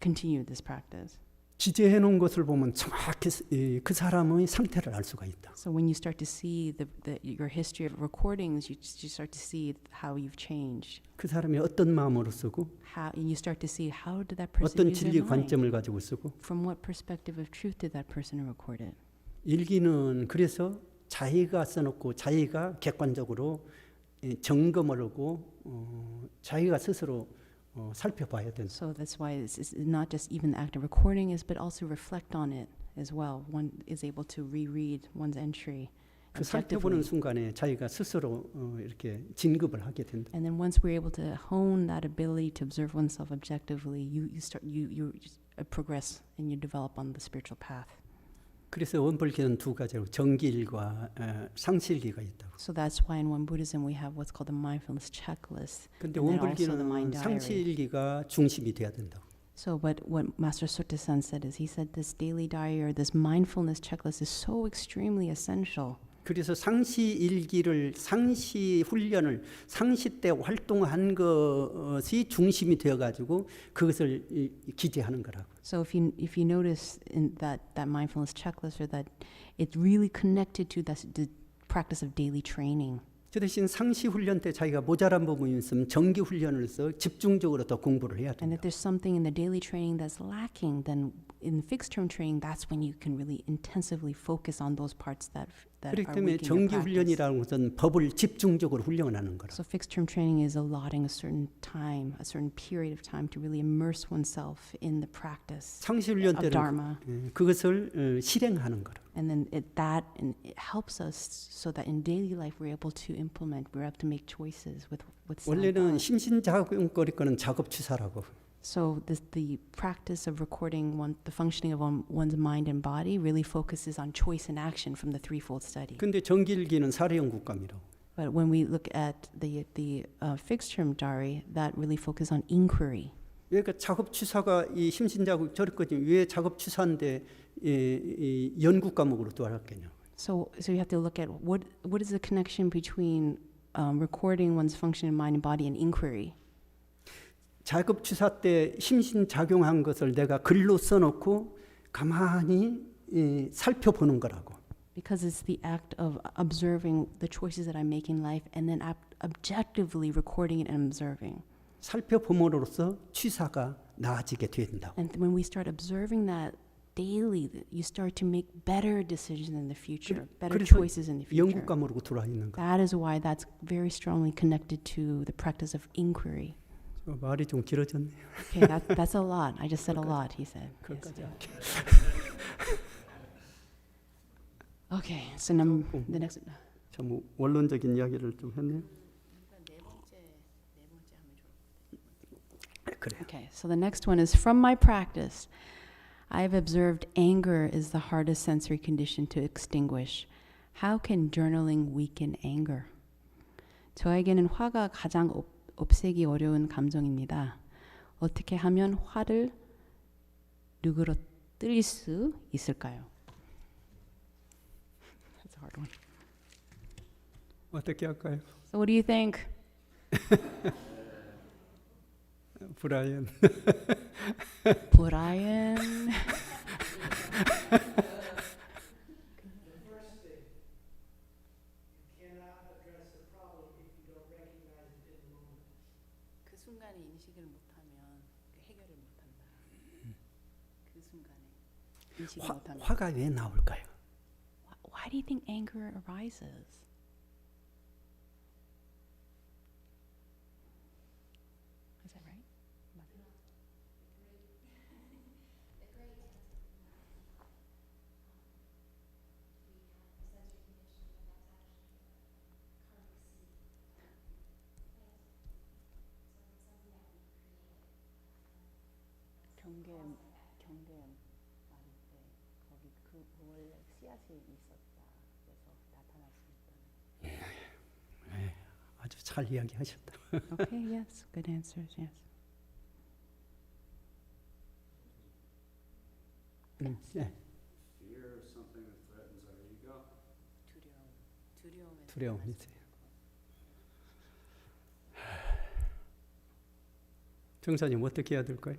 continue this practice. 기재해 놓은 것을 보면 정확히 그 사람의 상태를 알 수가 있다. So when you start to see your history of recordings, you start to see how you've changed. 그 사람이 어떤 마음으로 쓰고 And you start to see how did that person 어떤 use 진리 their mind? 관점을 가지고 쓰고 From what perspective of truth did that person record it? 일기는 그래서 자기가 써놓고 자기가 객관적으로 점검을 하고 자기가 스스로 살펴봐야 된다. So that's why it's not just even the act of recording is, but also reflect on it as well. One is able to reread one's entry 그 살펴보는 objectively. 순간에 자기가 스스로 이렇게 진급을 하게 된다. And then once we're able to hone that ability to observe oneself objectively, you just progress and you develop on the spiritual path. 그래서 원불교는 두 가지로 정기일과 상실기가 있다고. So that's why in One Buddhism we have what's called the mindfulness checklist. 근데 And then also the 원불교는 mind diary. 상실기가 중심이 돼야 된다고. So but what Master Sutta-san said is he said this daily diary or this mindfulness checklist is so extremely essential. 그래서 상시일기를 상시 훈련을 상시 때 활동한 것이 중심이 되어 가지고 그것을 기재하는 거라고. So if you notice in that mindfulness checklist or that it's really connected to the practice of daily training. 그 대신 상시 훈련 때 자기가 모자란 부분이 있으면 정기 훈련을 해서 집중적으로 더 공부를 해야 And 된다. if there's something in the daily training that's lacking, then in fixed term training, that's when you can really intensively focus on those parts that 그렇기 are 때문에 weak in your 정기 practice. 훈련이라는 것은 법을 집중적으로 훈련하는 거라. So fixed term training is allotting a certain time, a certain period of time to really immerse oneself in the practice 상시 훈련 of 때는 Dharma. 그것을 실행하는 거라. And then it helps us so that in daily life we're able to implement, we're able to make choices with sound 원래는 thought. 심신작용거리거는 작업취사라고. So the practice of recording the functioning of one's mind and body really focuses on choice and action from the threefold study. 근데 정기일기는 사례연구감이라고. But when we look at the fixed term diary, that really focuses on inquiry. 그러니까 작업취사가 이 심신자국 저랬거든요. 왜 작업취사인데 이 연구 과목으로 또 알았겠냐. So you have to look at what is the connection between recording one's function in mind and body and inquiry. 작업취사 때 심신작용한 것을 내가 글로 써놓고 가만히 살펴보는 거라고. Because it's the act of observing the choices that I make in life and then objectively recording it and observing. 살펴봄으로써 취사가 나아지게 된다. And when we start observing that daily, you start to make better decisions in the future, better 그래서 choices in the future. 연구 과목으로 들어와 있는 거. That is why that's very strongly connected to the practice of inquiry. 말이 좀 길어졌네요. Okay, that's a lot. I just said a lot, he said. Yes. 그것까지 할게. Okay, so the next. 참 원론적인 이야기를 좀 했네요. 그래요. Okay, so the next one is from my practice. I have observed anger is the hardest sensory condition to extinguish. How can journaling weaken anger? 저에게는 화가 가장 없애기 어려운 감정입니다. 어떻게 하면 화를 누그러뜨릴 수 있을까요? That's a hard one. 어떻게 할까요? So what do you think? 브라이언. Brian. 그 순간에 인식을 못하면 해결을 못한다. 그 순간에 인식을 못하면. 화가 왜 나올까요? Why do you think anger arises? Is that right? 경계음 말일 때 거기 그 원래 씨앗이 있었다. 그래서 나타날 수 있다. 아주 잘 이야기하셨다. Okay, yes, good answers. Yes. 네. Fear is something that threatens our ego. 두려움이지. 정사님 어떻게 해야 될까요?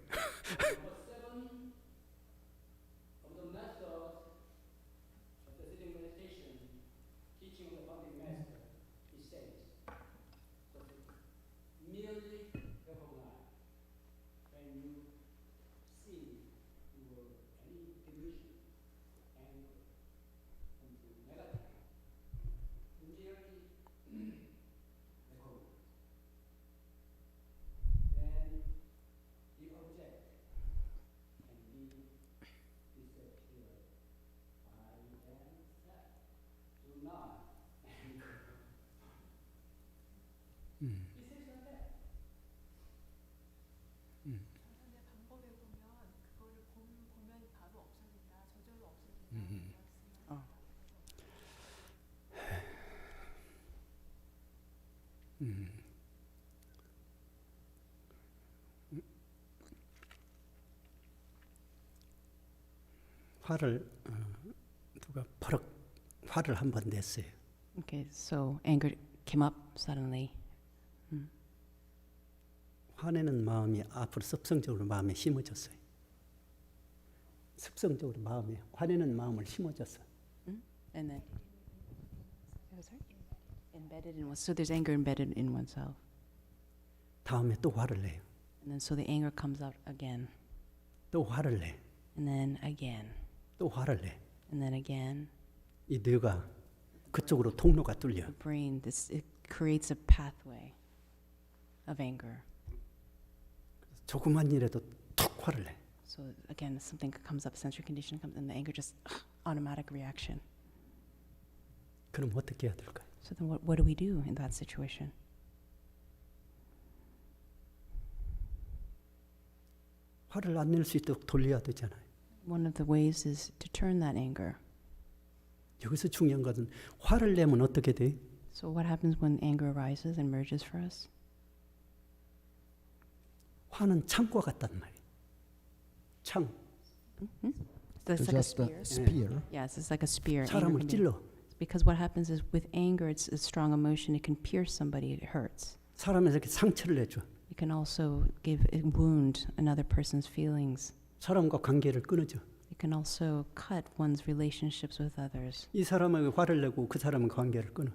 Oh. 화를 누가 버럭 화를 한 번 냈어요. Okay, so anger came up suddenly. 화내는 마음이 앞으로 습성적으로 마음에 심어졌어요. 습성적으로 마음에 화내는 마음을 심어졌어. And then, sorry? Embedded in one. So there's anger embedded in oneself. 다음에 또 화를 내요. And then so the anger comes out again. 또 화를 내. And then again. 또 화를 내. And then again. 이 뇌가 그쪽으로 통로가 뚫려. The brain, it creates a pathway of anger. 조그만 일에도 툭 화를 내. So again, something comes up, sensory condition comes, and the anger just automatic reaction. 그럼 어떻게 해야 될까요? So then what do we do in that situation? 화를 안 낼 수 있도록 돌려야 되잖아요. One of the ways is to turn that anger. 여기서 중요한 것은 화를 내면 어떻게 돼? So what happens when anger arises and emerges for us? 화는 창과 같단 말이에요. 창. So it's So like a just a spear. spear. Yes, it's like a spear. Anger 사람을 can be- 찔러. because what happens is with anger, it's a strong emotion. It can pierce somebody. It hurts. 사람에게 이렇게 상처를 내줘. It can also give a wound another person's feelings. 사람과 관계를 끊어줘. It can also cut one's relationships with others. 이 사람에게 화를 내고 그 사람은 관계를 끊어.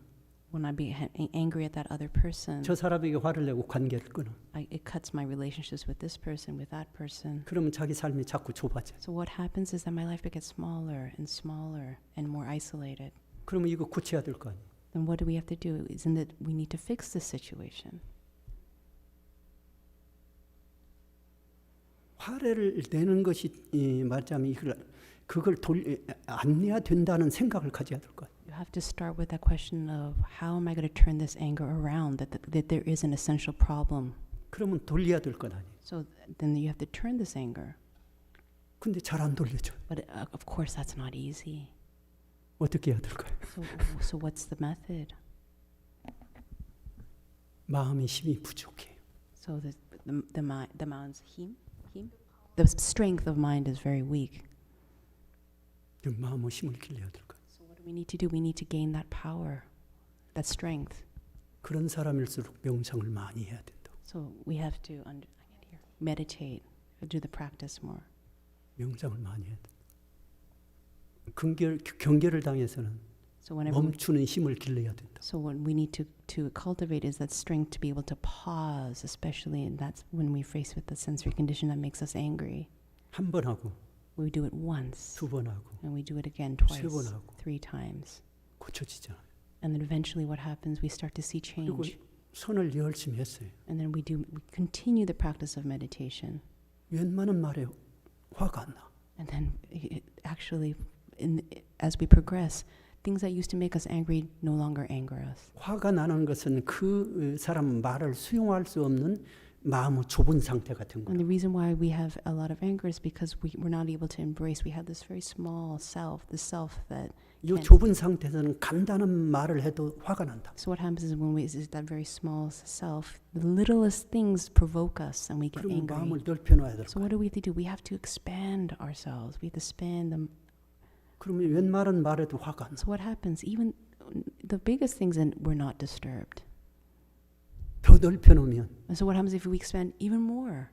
When I be angry at that other person, 저 사람에게 화를 내고 관계를 끊어. it cuts my relationships with this person, with that person. 그러면 자기 삶이 자꾸 좁아져. So what happens is that my life gets smaller and smaller and more isolated. 그러면 이거 고쳐야 될 거 아니에요. Then what do we have to do? Isn't it we need to fix this situation? 화를 내는 것이 말하자면 그걸 안 내야 된다는 생각을 가져야 될 것 같아요. You have to start with that question of how am I going to turn this anger around? That there is an essential problem. 그러면 돌려야 될 건 아니에요. So then you have to turn this anger. 근데 잘 안 돌려줘. But of course that's not easy. 어떻게 해야 될까요? So what's the method? 마음의 힘이 부족해요. So the mind's the strength of mind is very weak. 마음의 힘을 길러야 될 거예요. So what do we need to do? We need to gain that power, that strength. 그런 사람일수록 명상을 많이 해야 된다. So we have to meditate, do the practice more. 명상을 많이 해야 된다. 경계를 당해서는 So whenever 멈추는 힘을 길러야 된다. so what we need to cultivate is that strength to be able to pause, especially and that's when we face with the sensory condition that makes us angry. 한 번 하고 We do it once 두 번 하고 and we do it again 세 twice, 번 하고 3 times. 고쳐지잖아요. And then eventually what happens, we start to see 그리고 change. 선을 열심히 했어요. And then we continue the practice of meditation. 웬만한 말에 화가 안 나. And then actually as we progress, things that used to make us angry no longer anger us. 화가 나는 것은 그 사람 말을 수용할 수 없는 마음의 좁은 상태 같은 And 거예요. the reason why we have a lot of anger is because we're not able to embrace. We have this very small self, the self that. 이 좁은 상태에서는 간단한 말을 해도 화가 난다. So what happens is when is that very small self, the littlest things provoke us and we get 그러면 angry. 마음을 넓혀놔야 될 So 거예요. what do we have to do? We have to expand ourselves. We have to expand them. 그러면 웬만한 말에도 화가 안 나. So what happens? Even the biggest things, and we're not disturbed. 더 넓혀놓으면 And so what happens if we expand even more?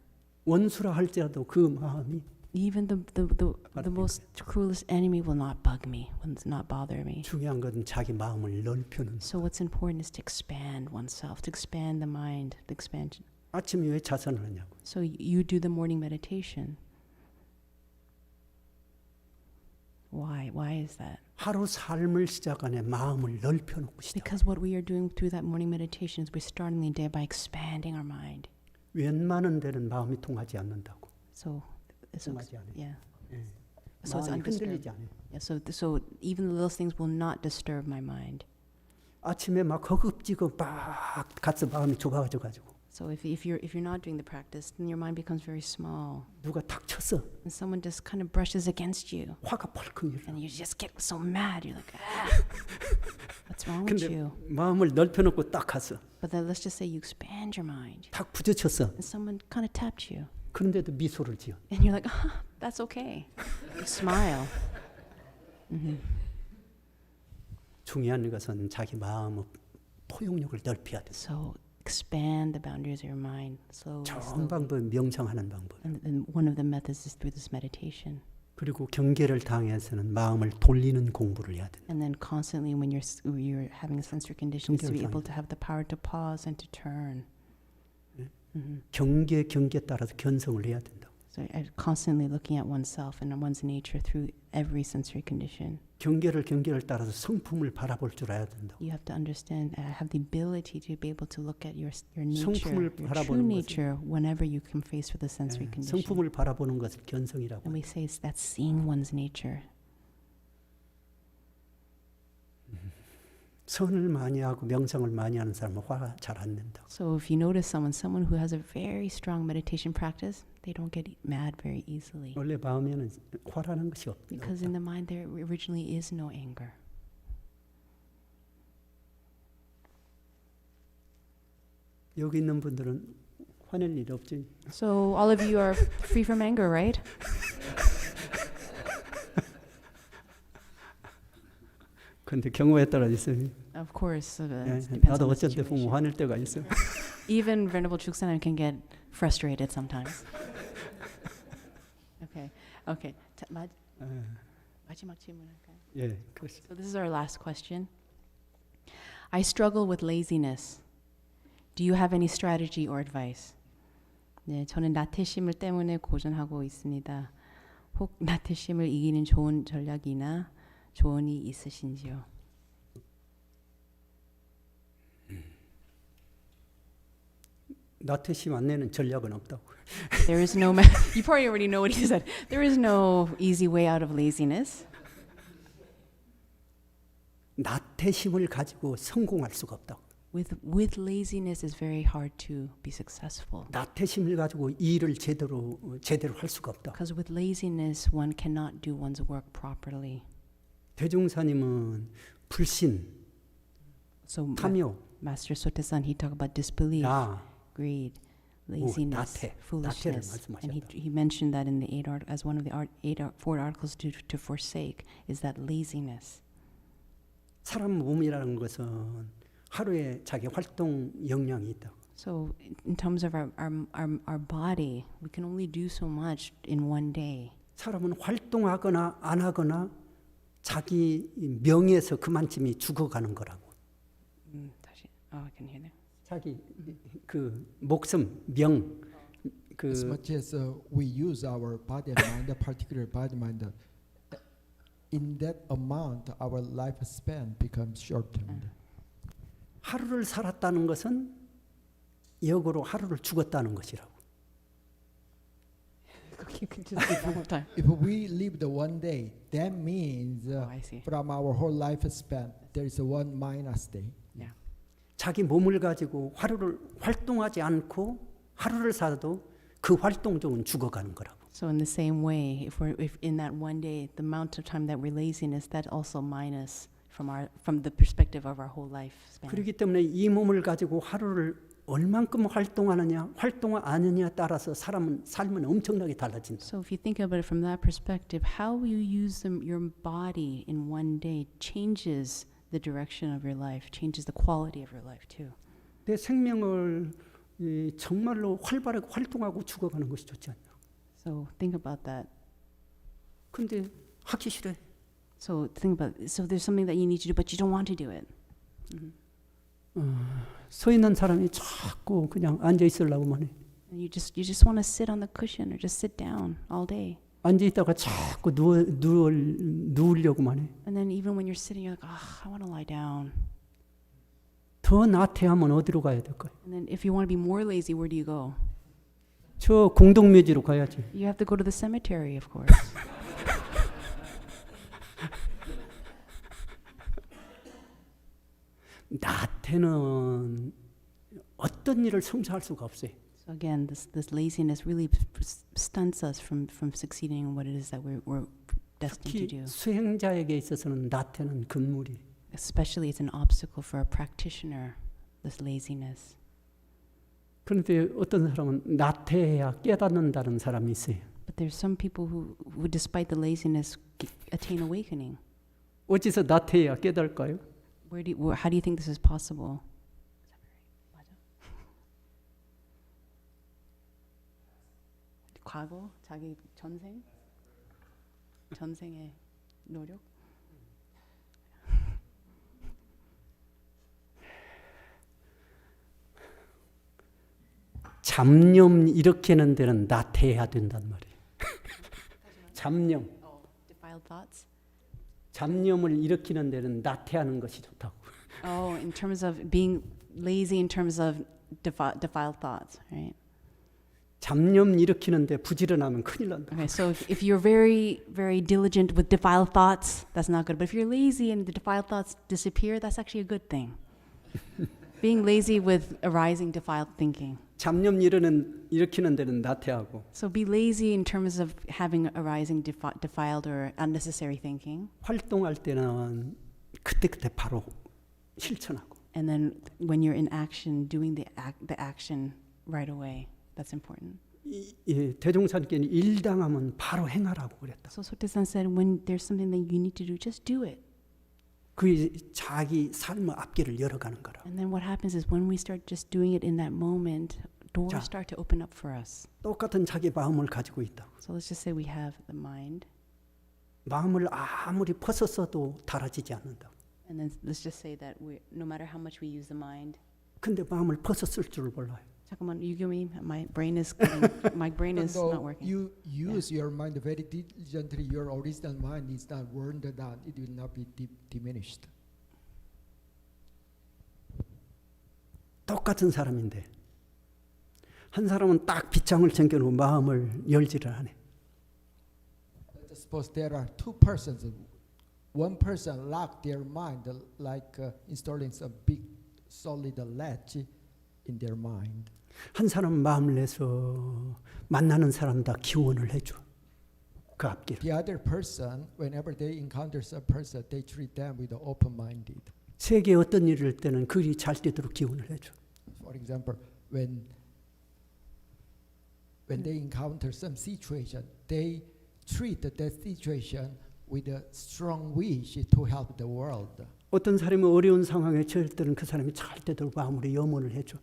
원수라 할지라도 그 마음이 Even the most cruelest enemy will not bug me, will not bother me. 중요한 것은 자기 마음을 넓혀놓는. So what's important is to expand oneself, to expand the mind, the expansion. 아침에 왜 자선을 하냐고. So you do the morning meditation. Why? Why is that? 하루 삶을 시작하네 마음을 넓혀놓고 시작. Because what we are doing through that morning meditation is we're starting the day by expanding our mind. 웬만한 데는 마음이 통하지 않는다고. So 통하지 않아요. yeah. 예. So it's 마음이 undisturbed. 흔들리지 않아요. Yeah. So even the little things will not disturb my mind. 아침에 막 허겁지겁 막 가서 마음이 좁아져 가지고 So if you're not doing the practice, then your mind becomes very small, 누가 탁 쳤어. and someone just kind of brushes against you, 화가 펄컥 일어. and you just get so mad. You're like, what's wrong with 근데 you? 마음을 넓혀놓고 딱 갔어. But then let's just say you expand your mind, 탁 부딪혔어. and someone kind of tapped you, 그런데도 미소를 지어. and you're like, that's okay. You smile. 중요한 것은 자기 마음의 포용력을 넓혀야 돼. So expand the boundaries of your mind slowly. 좋은 slowly. 방법은 명상하는 방법. And one of the methods is through this meditation. 그리고 경계를 당해서는 마음을 돌리는 공부를 해야 된다. And then constantly, when you're having a sensory condition, is to be 경계를 able to have the power to pause and to turn. 경계에 따라서 견성을 해야 된다. So constantly looking at oneself and one's nature through every sensory condition. 경계를 따라서 성품을 바라볼 줄 알아야 된다. You have to understand, have the ability to be able to look at your nature, 성품을 your true 바라보는 nature, whenever you come face with a sensory condition. 성품을 바라보는 것을 견성이라고. And we say that's seeing one's nature. 선을 많이 하고 명상을 많이 하는 사람은 화가 잘 안 낸다. So if you notice someone who has a very strong meditation practice, they don't get mad very easily. 원래 마음에는 화라는 것이 없다. Because in the mind there originally is no anger. 여기 있는 분들은 화낼 일 없지. So all of you are free from anger, right? 근데 경우에 따라 있어요. Of course, it depends 나도 on the 어쩔 때 보면 situation. 화낼 때가 있어. Even Venerable Juksanim can get frustrated sometimes. Okay. 마지막 질문할까요? 예, 그렇지. So this is our last question. I struggle with laziness. Do you have any strategy or advice? 네, 저는 나태심을 때문에 고전하고 있습니다. 혹 나태심을 이기는 좋은 전략이나 조언이 있으신지요? 나태심 안 내는 전략은 없다고. There is no you probably already know what he said. There is no easy way out of laziness. 나태심을 가지고 성공할 수가 없다고. With laziness is very hard to be successful. 나태심을 가지고 일을 제대로 할 수가 없다. Because with laziness one cannot do one's work properly. 대종사님은 불신, So 탐욕, Master Sotasan, he talked about disbelief, 나, greed, laziness, 나태를 foolishness, and 말씀하셨다. he mentioned that in the as one of the four articles to forsake is that laziness. 사람 몸이라는 것은 하루에 자기 활동 역량이 있다. So in terms of our body, we can only do so much in one day. 사람은 활동하거나 안 하거나 자기 명에서 그만큼이 죽어가는 거라고. 다시, I can hear that. 자기 그 목숨, 명, 그 As much as we use our body and mind, particular body mind, in that amount, our lifespan becomes shortened. 하루를 살았다는 것은 역으로 하루를 죽었다는 것이라고. You can just speak one more time. If we live the one day, that means I see. from our whole lifespan, there is a one minus day. Yeah. 자기 몸을 가지고 하루를 활동하지 않고 하루를 살아도 그 활동적은 죽어가는 거라고. So in the same way, if in that one day, the amount of time that we're laziness, that also minus from the perspective of our whole lifespan. 그렇기 때문에 이 몸을 가지고 하루를 얼만큼 활동하느냐, 활동 안 하느냐에 따라서 삶은 엄청나게 달라진다. So if you think about it from that perspective, how you use your body in one day changes the direction of your life, changes the quality of your life too. 내 생명을 정말로 활발하게 활동하고 죽어가는 것이 좋지 않냐. So think about that. 근데 하기 싫어. So there's something that you need to do, but you don't want to do it. 서 있는 사람이 자꾸 그냥 앉아 있으려고만 해. And you just want to sit on the cushion or just sit down all day. 앉아 있다가 자꾸 누우려고만 해. And then even when you're sitting, you're like, I want to lie down. 더 나태하면 어디로 가야 될까요? And then if you want to be more lazy, where do you go? 저 공동묘지로 가야지. You have to go to the cemetery, of course. 나태는 어떤 일을 성취할 수가 없어요. So again, this laziness really stunts us from succeeding in what it is that we're destined to 특히 do. 수행자에게 있어서는 나태는 금물이. Especially it's an obstacle for a practitioner, this laziness. 그런데 어떤 사람은 나태해야 깨닫는다는 사람이 있어요. But there's some people who despite the laziness, attain awakening. 어디서 나태해야 깨달을까요? How do you think this is possible? 과거, 자기 전생의 노력? 잡념 일으키는 데는 나태해야 된단 말이에요. 잡념. Defiled thoughts? 잡념을 일으키는 데는 나태하는 것이 좋다고. In terms of being lazy, in terms of defiled thoughts, right? 잡념 일으키는데 부지런하면 큰일 난다. Okay, so if you're very, very diligent with defiled thoughts, that's not good. But if you're lazy and the defiled thoughts disappear, that's actually a good thing. Being lazy with arising defiled thinking. 잡념 일으키는 데는 나태하고 So be lazy in terms of having arising defiled or unnecessary thinking. 활동할 때는 그때그때 바로 실천하고 And then when you're in action, doing the action right away. That's important. 대종사님께는 일당하면 바로 행하라고 그랬다. So Sotasan said, when there's something that you need to do, just do it. 그게 자기 삶의 앞길을 열어가는 거라. And then what happens is when we start just doing it in that moment, doors 자. start to open up for us. 똑같은 자기 마음을 가지고 있다. So let's just say we have the mind. 마음을 아무리 벗었어도 달아지지 않는다. And then let's just say that no matter how much we use the mind. 근데 마음을 벗었을 줄 몰라요. 잠깐만, 유교미, my brain is not working. You use your mind very diligently, your original mind is not worn down. It will not be diminished. 똑같은 사람인데 한 사람은 딱 빗장을 챙겨놓고 마음을 열지를 않네. Let's suppose there are two persons. One person locked their mind like installing some big solid latch in their mind. 한 사람은 마음을 내서 만나는 사람 다 기원을 해줘. 그 앞길. The other person, whenever they encounter some person, they treat them with open-minded. 세계에 어떤 일을 할 때는 그리 잘 되도록 기원을 해줘. For example, when they encounter some situation, they treat that situation with a strong wish to help the world. 어떤 사람이 어려운 상황에 처할 때는 그 사람이 잘 되도록 마음으로 염원을 해줘.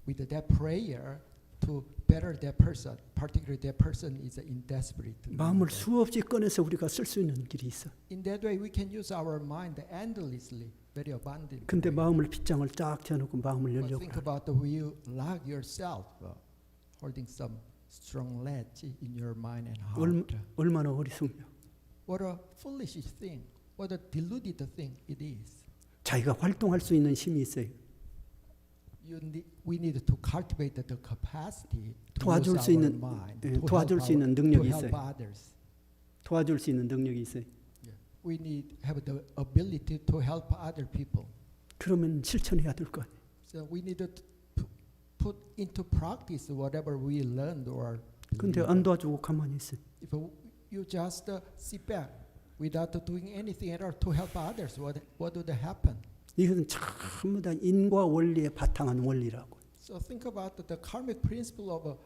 With that prayer to better that person, particularly that person is in desperate need. 마음을 수없이 꺼내서 우리가 쓸 수 있는 길이 있어. In that way, we can use our mind endlessly, very abundantly. 근데 마음을 빗장을 쫙 펴놓고 마음을 But 열려고. think about the way you lock yourself, holding some strong latch in your mind and heart. 얼마나 어리석냐. What a foolish thing! What a deluded thing it is. 자기가 활동할 수 있는 힘이 있어요. We need to cultivate the capacity to 도와줄 use 수 our 있는 mind, 도와줄 수 있는 to 능력이 help 있어요. others. 도와줄 수 있는 능력이 있어요. We need have the ability to help other people. 그러면 실천해야 될 거 아니에요. So we need to put into practice whatever we learned or. 근데 안 도와주고 가만히 있어요. If you just sit back without doing anything at all to help others, what would happen? 이것은 전부 다 인과 원리에 바탕한 원리라고. So think about the karmic principle of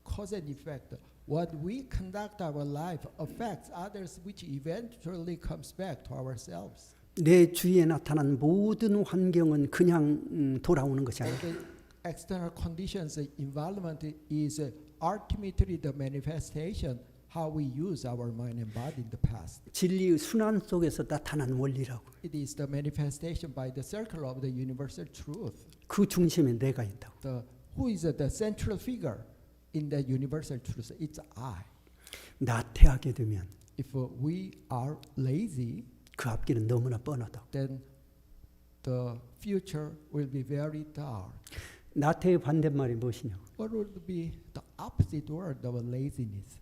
cause and effect. What we conduct our life affects others, which eventually comes back to ourselves. 내 주위에 나타난 모든 환경은 그냥 돌아오는 것이 아니라 The external conditions, environment is ultimately the manifestation how we use our mind and body in the past. 진리의 순환 속에서 나타난 원리라고. It is the manifestation by the circle of the universal truth. 그 중심에 내가 있다고. Who is the central figure in the universal truth? It's I. 나태하게 되면 If we are lazy, 그 앞길은 너무나 뻔하다. then the future will be very dark. 나태의 반대말이 무엇이냐고. What would be the opposite word of laziness?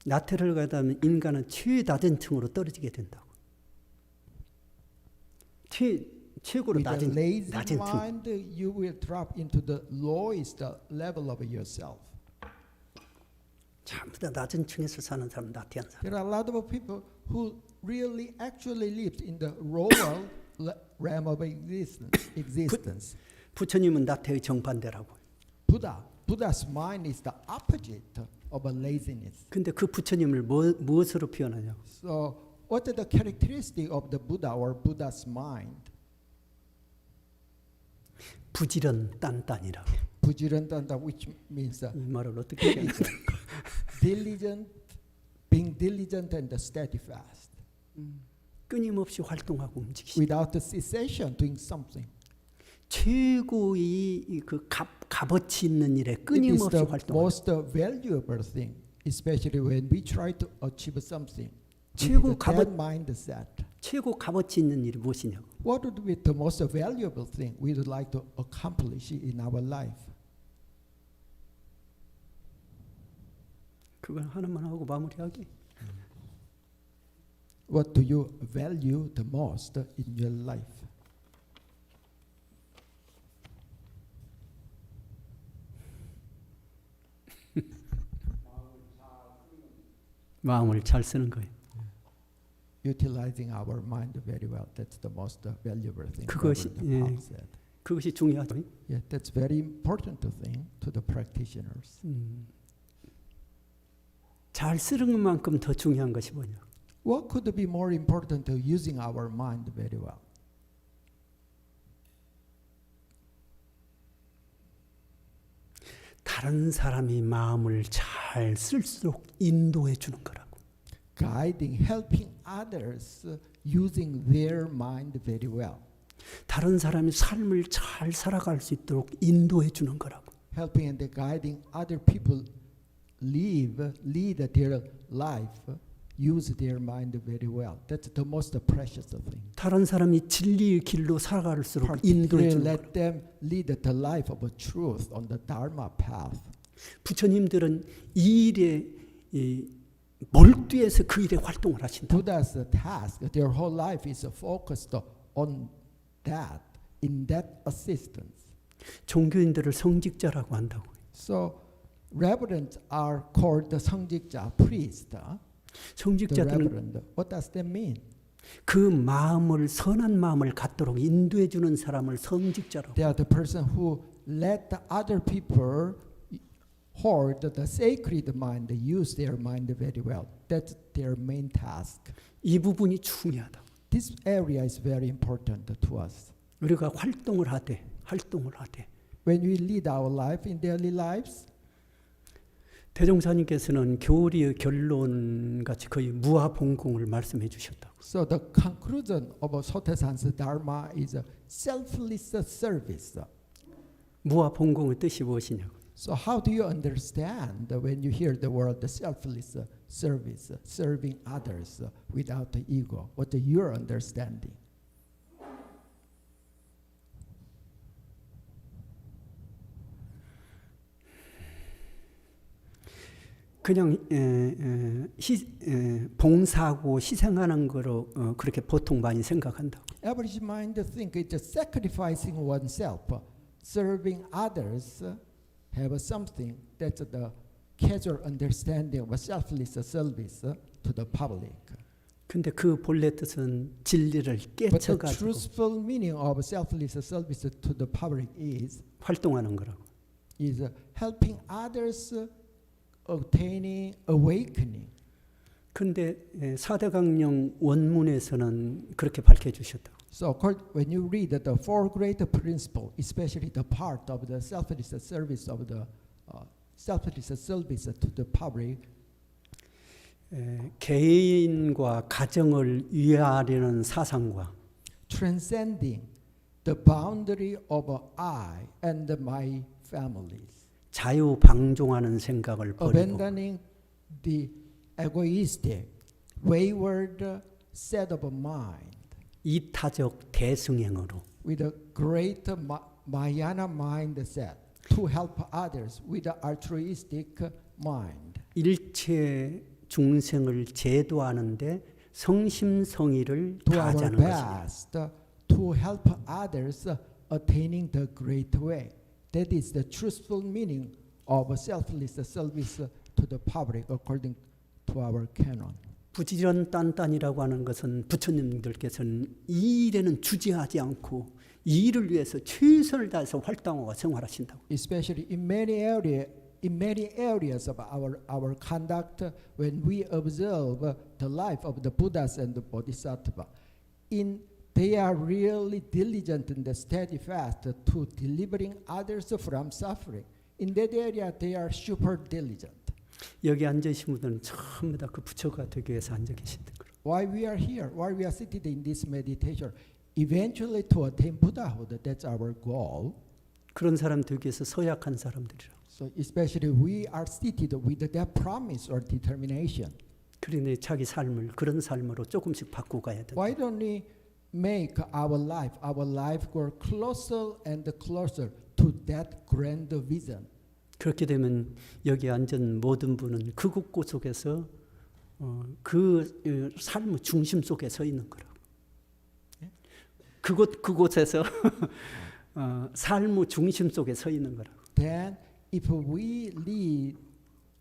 나태를 가다면 인간은 최낮은 층으로 떨어지게 된다고. 최고로 With a 낮은 lazy 층. mind, you will drop into the lowest level of yourself. 전부 다 낮은 층에서 사는 사람, 나태한 사람. There are a lot of people who really actually live in the lower realm of existence. 부처님은 나태의 정반대라고. Buddha's mind is the opposite of a laziness. 근데 그 부처님을 무엇으로 표현하냐고. So, what are the characteristics of the Buddha or Buddha's mind? 부지런 딴딴이라고. 부지런단다, which means 이 말을 어떻게 해야 되나? diligent, being diligent and steadfast, 끊임없이 활동하고 움직이시. without cessation doing something. 최고의 그 값어치 있는 일에 It is 끊임없이 the 활동하고. most valuable thing, especially when we try to achieve something. 최고 That mindset. 최고 값어치 있는 일이 무엇이냐고. What would be the most valuable thing we would like to accomplish in our life? 그걸 하나만 하고 마무리하기. What do you value the most in your life? 마음을 잘 쓰는 거예요. Utilizing our mind very well. That's the most valuable thing. 그것이 whatever the Paul said. 그것이 중요하죠. Yeah, that's very important thing to the practitioners. 잘 쓰는 것만큼 더 중요한 것이 뭐냐? What could be more important to using our mind very well? 다른 사람이 마음을 잘 쓸수록 인도해 주는 거라고. Guiding, helping others using their mind very well. 다른 사람이 삶을 잘 살아갈 수 있도록 인도해 주는 거라고. Helping and guiding other people lead their life, use their mind very well. That's the most precious thing. 다른 사람이 진리의 길로 살아갈수록 인도해 Particularly 주는 거라고. let them lead the life of truth on the Dharma path. 부처님들은 이 일에 몰두해서 그 일에 활동을 하신다. Buddha's task, their whole life is focused on that, in that assistance. 종교인들을 성직자라고 한다고. So, reverends are called the 성직자, priest. The 성직자들은 reverend. What does that mean? 그 마음을 선한 마음을 갖도록 인도해 주는 사람을 성직자라고. They are the person who let the other people hold the sacred mind, use their mind very well. That's their main task. 이 부분이 중요하다. This area is very important to us. 우리가 활동을 하되 When we lead our life in daily lives, 대종사님께서는 교리의 결론 같이 거의 무아봉공을 말씀해 주셨다고. so the conclusion of Sotasan's Dharma is a selfless service. 무아봉공의 뜻이 무엇이냐고. So how do you understand when you hear the word selfless service, serving others without the ego? What is your understanding? 그냥 봉사하고 희생하는 거로 그렇게 보통 많이 생각한다고. Average mind think it's sacrificing oneself, serving others, have something that's the casual understanding of selfless service to the public. 근데 그 본래 뜻은 진리를 But the 깨쳐가지고 truthful meaning of selfless service to the public is 활동하는 거라고. helping others obtaining awakening. 근데 사대강령 원문에서는 그렇게 밝혀 주셨다고. So when you read the four great principles, especially the part of the selfless service of the selfless service to the public, 개인과 가정을 위하려는 사상과 transcending the boundary of I and my families, 자유방종하는 생각을 버리고 abandoning the egoistic, wayward set of mind, 이타적 대승행으로 with a great Mahayana mindset to help others with an altruistic mind. 일체 중생을 제도하는데 성심성의를 do our 다하자는 것입니다. best to help others attaining the great way. That is the truthful meaning of selfless service to the public according to our canon. 부지런딴딴이라고 하는 것은 부처님들께서는 이 일에는 주저하지 않고 이 일을 위해서 최선을 다해서 활동하고 생활하신다고. Especially in many areas of our conduct, when we observe the life of the Buddhas and the Bodhisattva, they are really diligent and steadfast to delivering others from suffering. In that area, they are super diligent. 여기 앉아 계신 분들은 전부 다 그 부처가 되기 위해서 앉아 계신다. Why we are here? Why we are seated in this meditation? Eventually to attain Buddhahood. That's our goal. 그런 사람 되기 위해서 서약한 사람들이라. So especially we are seated with that promise or determination. 그러니 자기 삶을 그런 삶으로 조금씩 바꾸고 가야 된다. Why don't we make our life go closer and closer to that grand vision? 그렇게 되면 여기 앉은 모든 분은 그 곳곳 속에서 그 삶의 중심 속에 서 있는 거라고. 그곳에서 삶의 중심 속에 서 있는 거라고. Then if we lead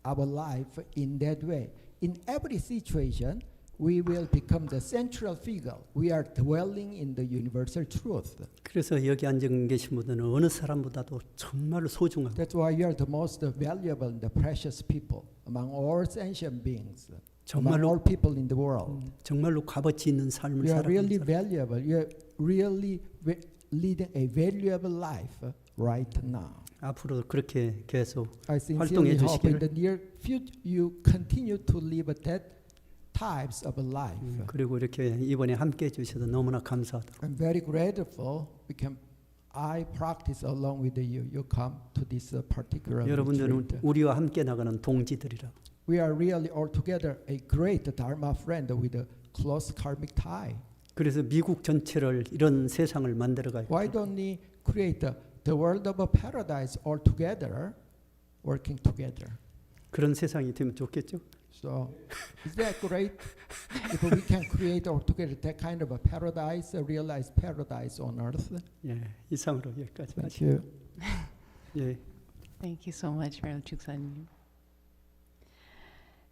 our life in that way, in every situation, we will become the central figure. We are dwelling in the universal truth. 그래서 여기 앉아 계신 분들은 어느 사람보다도 정말로 소중한. That's why you are the most valuable and the precious people among all sentient beings, among all people in the world. 정말로 값어치 있는 삶을 You are really 살아가는 사람. valuable. You are really leading a valuable life right now. 앞으로 그렇게 계속 I 활동해 sincerely hope in 주시기를. the near future you continue to live that types of life. 그리고 이렇게 이번에 함께 해주셔서 너무나 감사하다. I'm very grateful. I practice along with you. You come to this particular 여러분들은 retreat. 우리와 함께 나가는 동지들이라. We are really all together a great Dharma friend with a close karmic tie. 그래서 미국 전체를 이런 세상을 만들어가요. Why don't we create the world of a paradise all together, working together? 그런 세상이 되면 좋겠죠? So, is that great? If we can create altogether that kind of a paradise, a realized paradise on earth. 예, 이상으로 여기까지 Thank 하시죠. you. 예. Thank you so much, Venerable Juksanim.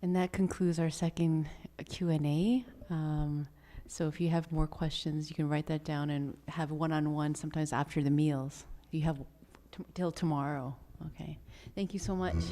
And that concludes our second Q&A. So if you have more questions, you can write that down and have one-on-one sometimes after the meals. You have till tomorrow. Okay. Thank you so much.